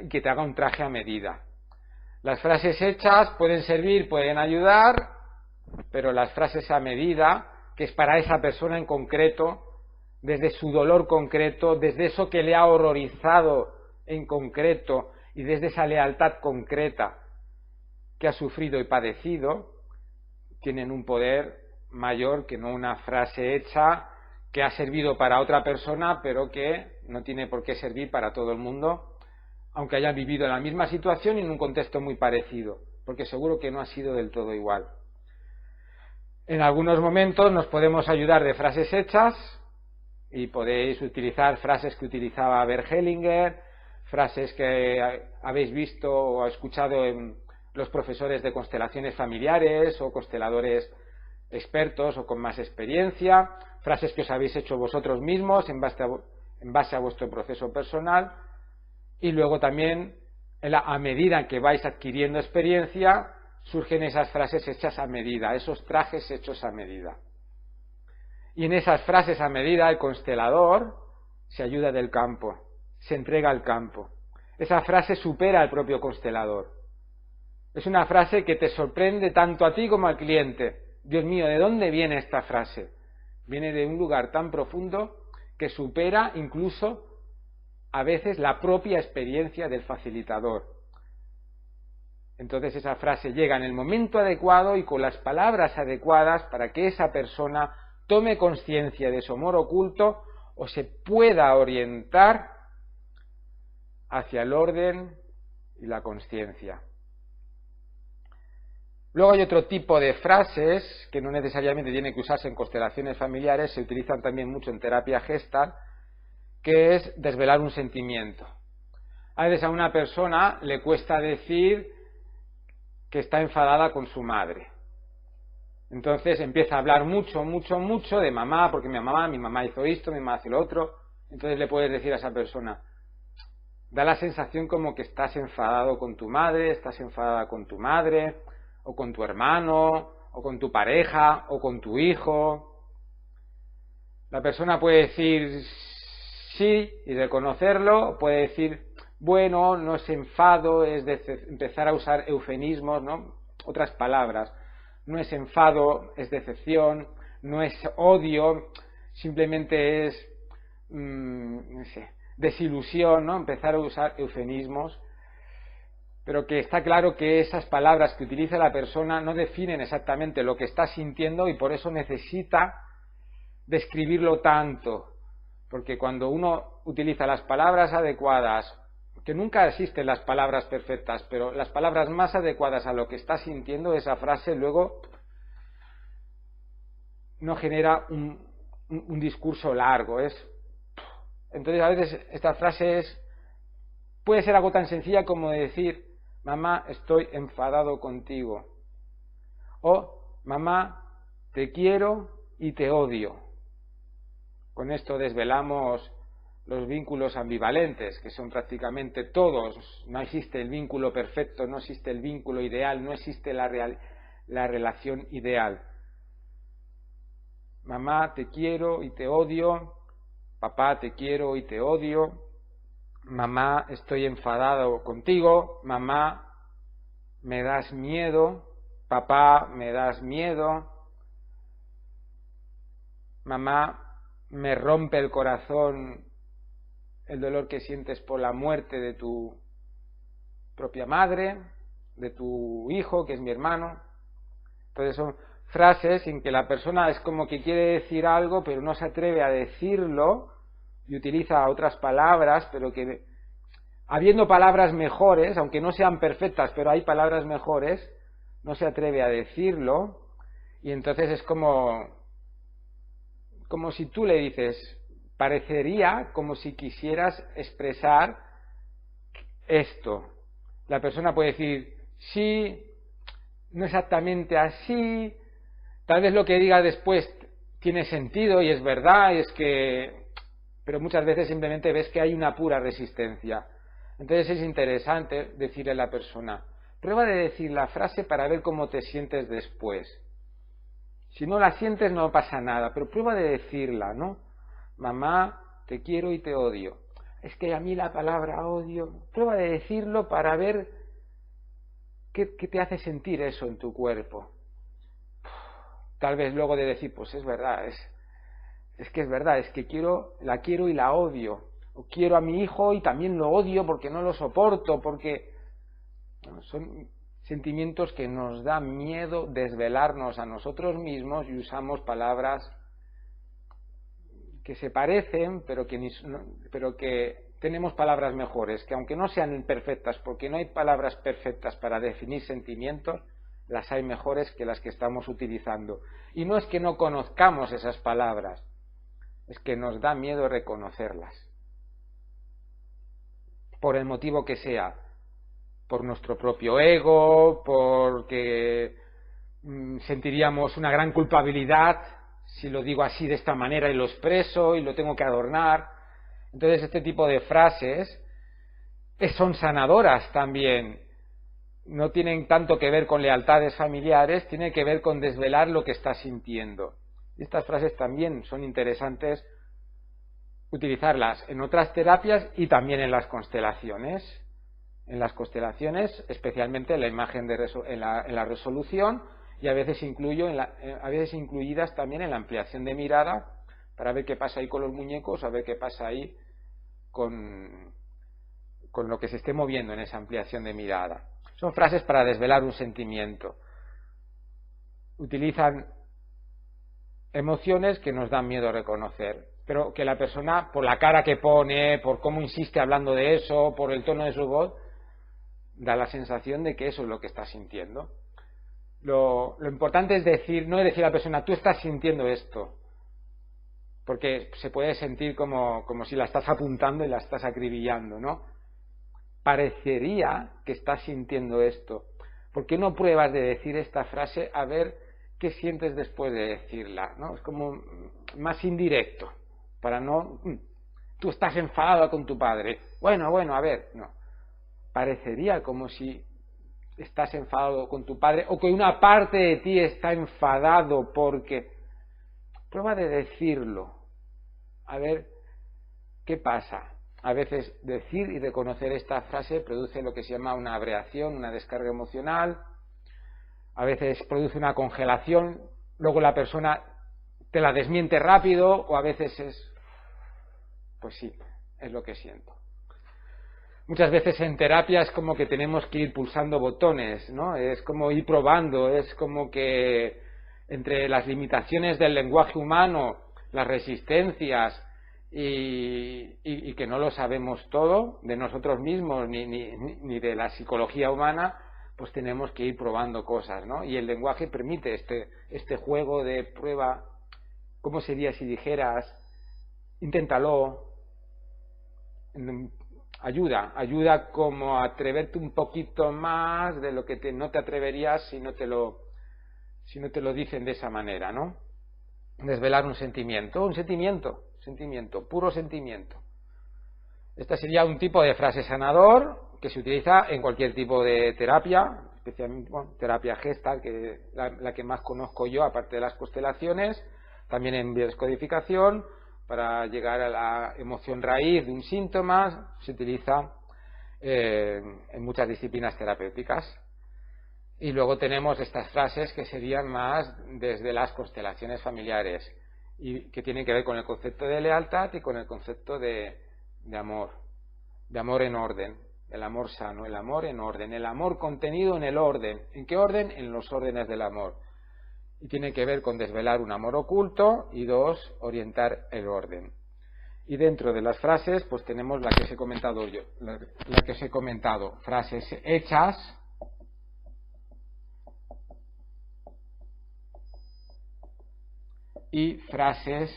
y que te haga un traje a medida. Las frases hechas pueden servir, pueden ayudar, pero las frases a medida, que es para esa persona en concreto, desde su dolor concreto, desde eso que le ha horrorizado en concreto y desde esa lealtad concreta que ha sufrido y padecido, tienen un poder mayor que no una frase hecha que ha servido para otra persona, pero que no tiene por qué servir para todo el mundo, aunque hayan vivido la misma situación y en un contexto muy parecido, porque seguro que no ha sido del todo igual. En algunos momentos nos podemos ayudar de frases hechas y podéis utilizar frases que utilizaba Bert Hellinger, frases que habéis visto o escuchado en los profesores de constelaciones familiares o consteladores expertos o con más experiencia, frases que os habéis hecho vosotros mismos en base a vuestro proceso personal, y luego también a medida que vais adquiriendo experiencia surgen esas frases hechas a medida, esos trajes hechos a medida. Y en esas frases a medida el constelador se ayuda del campo, se entrega al campo. Esa frase supera al propio constelador. Es una frase que te sorprende tanto a ti como al cliente. Dios mío, ¿de dónde viene esta frase? Viene de un lugar tan profundo que supera incluso a veces la propia experiencia del facilitador. Entonces esa frase llega en el momento adecuado y con las palabras adecuadas para que esa persona tome conciencia de su amor oculto o se pueda orientar hacia el orden y la consciencia. Luego hay otro tipo de frases que no necesariamente tienen que usarse en constelaciones familiares, se utilizan también mucho en terapia Gestalt, que es desvelar un sentimiento. A veces a una persona le cuesta decir que está enfadada con su madre. Entonces empieza a hablar mucho de mamá, porque mi mamá hizo esto, mi mamá hace lo otro. Entonces le puedes decir a esa persona, da la sensación como que estás enfadado con tu madre, estás enfadada con tu madre, o con tu hermano, o con tu pareja, o con tu hijo. La persona puede decir sí y reconocerlo, puede decir, bueno, no es enfado, es empezar a usar eufemismos, ¿no? Otras palabras. No es enfado, es decepción, no es odio, simplemente es, no sé, desilusión, ¿no? Empezar a usar eufemismos, pero que está claro que esas palabras que utiliza la persona no definen exactamente lo que está sintiendo y por eso necesita describirlo tanto, porque cuando uno utiliza las palabras adecuadas, que nunca existen las palabras perfectas, pero las palabras más adecuadas a lo que está sintiendo, esa frase luego no genera un discurso largo. Entonces a veces esta frase puede ser algo tan sencilla como decir, mamá, estoy enfadado contigo, o mamá, te quiero y te odio. Con esto desvelamos los vínculos ambivalentes, que son prácticamente todos. No existe el vínculo perfecto, no existe el vínculo ideal, no existe la relación ideal. Mamá, te quiero y te odio. Papá, te quiero y te odio. Mamá, estoy enfadado contigo. Mamá, me das miedo. Papá, me das miedo. Mamá, me rompe el corazón el dolor que sientes por la muerte de tu propia madre, de tu hijo, que es mi hermano. Entonces son frases en que la persona es como que quiere decir algo, pero no se atreve a decirlo y utiliza otras palabras, pero que habiendo palabras mejores, aunque no sean perfectas, pero hay palabras mejores, no se atreve a decirlo y entonces es como si tú le dices, parecería como si quisieras expresar esto. La persona puede decir, sí, no exactamente así, tal vez lo que diga después tiene sentido y es verdad, pero muchas veces simplemente ves que hay una pura resistencia. Entonces es interesante decirle a la persona, prueba de decir la frase para ver cómo te sientes después. Si no la sientes no pasa nada, pero prueba de decirla, ¿no? Mamá, te quiero y te odio. Es que a mí la palabra odio, prueba de decirlo para ver qué te hace sentir eso en tu cuerpo. Tal vez luego de decir, pues es verdad, es que es verdad, es que la quiero y la odio. O quiero a mi hijo y también lo odio porque no lo soporto, porque son sentimientos que nos da miedo desvelarnos a nosotros mismos y usamos palabras que se parecen, pero que tenemos palabras mejores, que aunque no sean perfectas, porque no hay palabras perfectas para definir sentimientos, las hay mejores que las que estamos utilizando. Y no es que no conozcamos esas palabras, es que nos da miedo reconocerlas. Por el motivo que sea, por nuestro propio ego, porque sentiríamos una gran culpabilidad si lo digo así de esta manera y lo expreso y lo tengo que adornar. Entonces este tipo de frases son sanadoras también. No tienen tanto que ver con lealtades familiares, tiene que ver con desvelar lo que estás sintiendo. Y estas frases también son interesantes utilizarlas en otras terapias y también en las constelaciones. En las constelaciones, especialmente en la imagen en la resolución, y a veces incluidas también en la ampliación de mirada, para ver qué pasa ahí con los muñecos, a ver qué pasa ahí con lo que se esté moviendo en esa ampliación de mirada. Son frases para desvelar un sentimiento. Utilizan emociones que nos dan miedo reconocer, pero que la persona, por la cara que pone, por cómo insiste hablando de eso, por el tono de su voz, da la sensación de que eso es lo que está sintiendo. Lo importante es decir, no es decir a la persona, tú estás sintiendo esto, porque se puede sentir como si la estás apuntando y la estás acribillando, ¿no? Parecería que estás sintiendo esto. ¿Por qué no pruebas de decir esta frase a ver qué sientes después de decirla, ¿no? Es como más indirecto, para no... Tú estás enfadado con tu padre. Bueno, a ver, no. Parecería como si estás enfadado con tu padre o que una parte de ti está enfadado porque... Prueba de decirlo. A ver qué pasa. A veces decir y reconocer esta frase produce lo que se llama una abreación, una descarga emocional. A veces produce una congelación, luego la persona te la desmiente rápido, o a veces es, pues sí, es lo que siento. Muchas veces en terapia es como que tenemos que ir pulsando botones, ¿no? Es como ir probando, es como que entre las limitaciones del lenguaje humano, las resistencias y que no lo sabemos todo de nosotros mismos ni de la psicología humana, pues tenemos que ir probando cosas, ¿no? Y el lenguaje permite este juego de prueba. ¿Cómo sería si dijeras, inténtalo? Ayuda como a atreverte un poquito más de lo que no te atreverías si no te lo dicen de esa manera, ¿no? Desvelar un sentimiento, puro sentimiento. Este sería un tipo de frase sanador que se utiliza en cualquier tipo de terapia, especialmente terapia Gestalt, que la que más conozco yo, aparte de las constelaciones, también en biodescodificación, para llegar a la emoción raíz de un síntoma, se utiliza en muchas disciplinas terapéuticas. Y luego tenemos estas frases que serían más desde las constelaciones familiares y que tienen que ver con el concepto de lealtad y con el concepto de amor en orden, el amor sano, el amor en orden, el amor contenido en el orden. ¿En qué orden? En los órdenes del amor. Y tiene que ver con desvelar un amor oculto y dos, orientar el orden. Y dentro de las frases, pues tenemos la que os he comentado yo, la que os he comentado, frases hechas y frases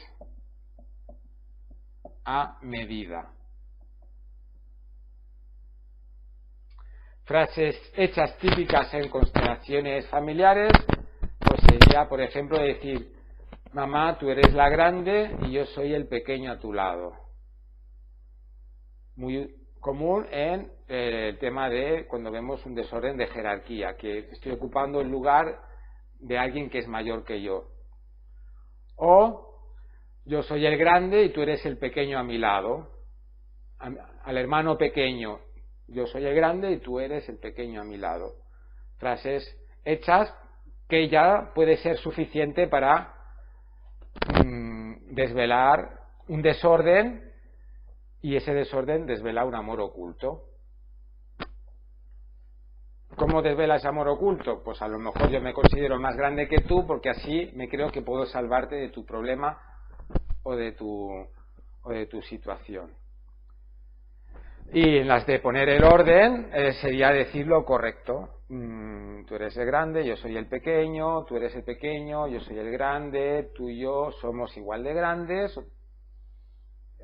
a medida. Frases hechas típicas en constelaciones familiares, pues sería, por ejemplo, decir, mamá, tú eres la grande y yo soy el pequeño a tu lado. Muy común en el tema de cuando vemos un desorden de jerarquía, que estoy ocupando el lugar de alguien que es mayor que yo. O yo soy el grande y tú eres el pequeño a mi lado. Al hermano pequeño, yo soy el grande y tú eres el pequeño a mi lado. Frases hechas que ya puede ser suficiente para desvelar un desorden, y ese desorden desvela un amor oculto. ¿Cómo desvela ese amor oculto? Pues a lo mejor yo me considero más grande que tú porque así me creo que puedo salvarte de tu problema o de tu situación. Y en las de poner el orden sería decir lo correcto. Tú eres el grande, yo soy el pequeño, tú eres el pequeño, yo soy el grande, tú y yo somos igual de grandes,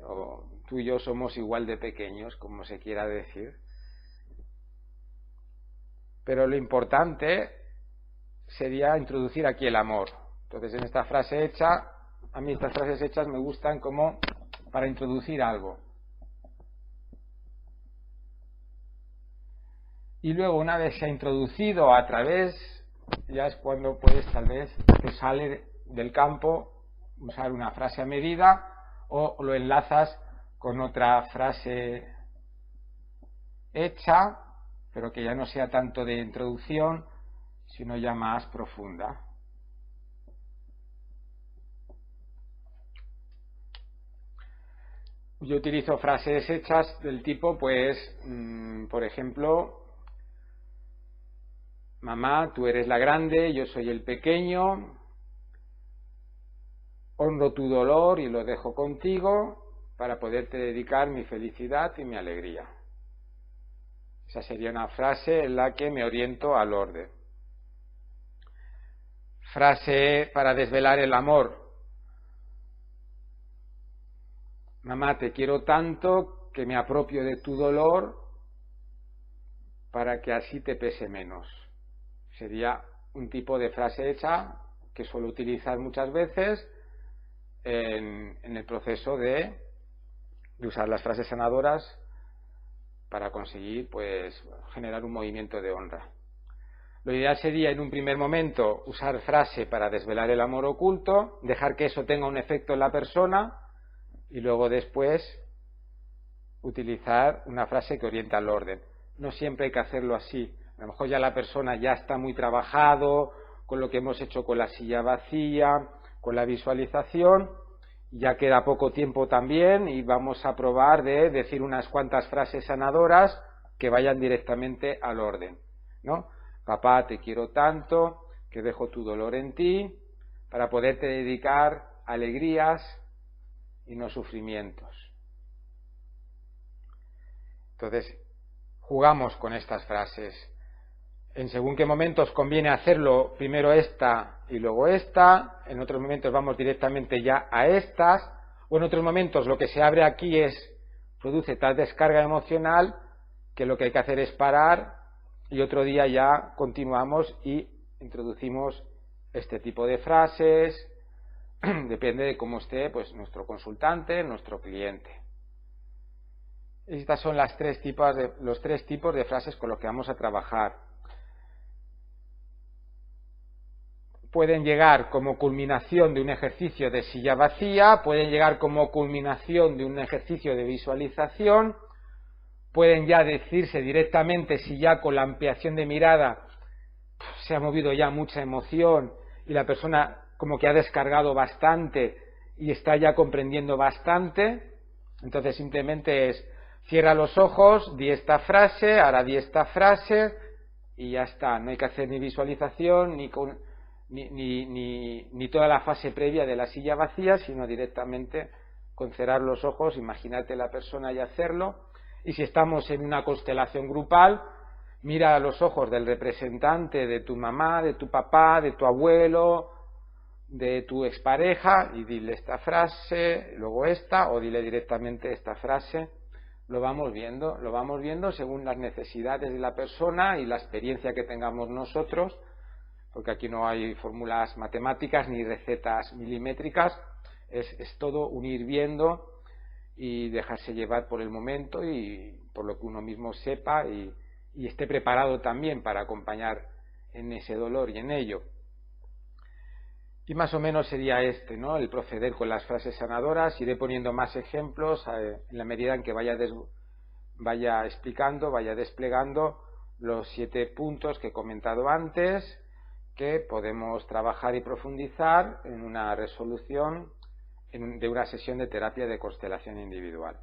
o tú y yo somos igual de pequeños, como se quiera decir. Pero lo importante sería introducir aquí el amor. Entonces, en esta frase hecha, a mí estas frases hechas me gustan como para introducir algo. Y luego, una vez se ha introducido a través, ya es cuando puedes, tal vez, te sale del campo, usar una frase a medida, o lo enlazas con otra frase hecha, pero que ya no sea tanto de introducción, sino ya más profunda. Yo utilizo frases hechas del tipo, pues, por ejemplo, mamá, tú eres la grande, yo soy el pequeño, honro tu dolor y lo dejo contigo para poderte dedicar mi felicidad y mi alegría. Esa sería una frase en la que me oriento al orden. Frase para desvelar el amor. Mamá, te quiero tanto que me apropio de tu dolor para que así te pese menos. Sería un tipo de frase hecha que suelo utilizar muchas veces en el proceso de usar las frases sanadoras para conseguir pues generar un movimiento de honra. Lo ideal sería en un primer momento usar frase para desvelar el amor oculto, dejar que eso tenga un efecto en la persona y luego después utilizar una frase que orienta al orden. No siempre hay que hacerlo así. A lo mejor ya la persona ya está muy trabajado con lo que hemos hecho con la silla vacía, con la visualización. Ya queda poco tiempo también y vamos a probar de decir unas cuantas frases sanadoras que vayan directamente al orden, ¿no? Papá, te quiero tanto que dejo tu dolor en ti para poderte dedicar alegrías y no sufrimientos. Entonces, jugamos con estas frases. En según qué momentos conviene hacerlo primero esta y luego esta, en otros momentos vamos directamente ya a estas, o en otros momentos lo que se abre aquí produce tal descarga emocional que lo que hay que hacer es parar y otro día ya continuamos y introducimos este tipo de frases, depende de cómo esté pues nuestro consultante, nuestro cliente. Estas son los tres tipos de frases con los que vamos a trabajar. Pueden llegar como culminación de un ejercicio de silla vacía, pueden llegar como culminación de un ejercicio de visualización, pueden ya decirse directamente si ya con la ampliación de mirada se ha movido ya mucha emoción y la persona como que ha descargado bastante y está ya comprendiendo bastante. Entonces simplemente es cierra los ojos, di esta frase, ahora di esta frase y ya está. No hay que hacer ni visualización ni toda la fase previa de la silla vacía, sino directamente con cerrar los ojos, imagínate la persona y hacerlo. Y si estamos en una constelación grupal, mira a los ojos del representante de tu mamá, de tu papá, de tu abuelo, de tu expareja y dile esta frase, luego esta, o dile directamente esta frase. Lo vamos viendo según las necesidades de la persona y la experiencia que tengamos nosotros, porque aquí no hay fórmulas matemáticas ni recetas milimétricas, es todo un ir viendo y dejarse llevar por el momento y por lo que uno mismo sepa y esté preparado también para acompañar en ese dolor y en ello. Y más o menos sería ¿no? El proceder con las frases sanadoras. Iré poniendo más ejemplos en la medida en que vaya explicando, vaya desplegando los 7 puntos que he comentado antes, que podemos trabajar y profundizar en una resolución de una sesión de terapia de constelación individual.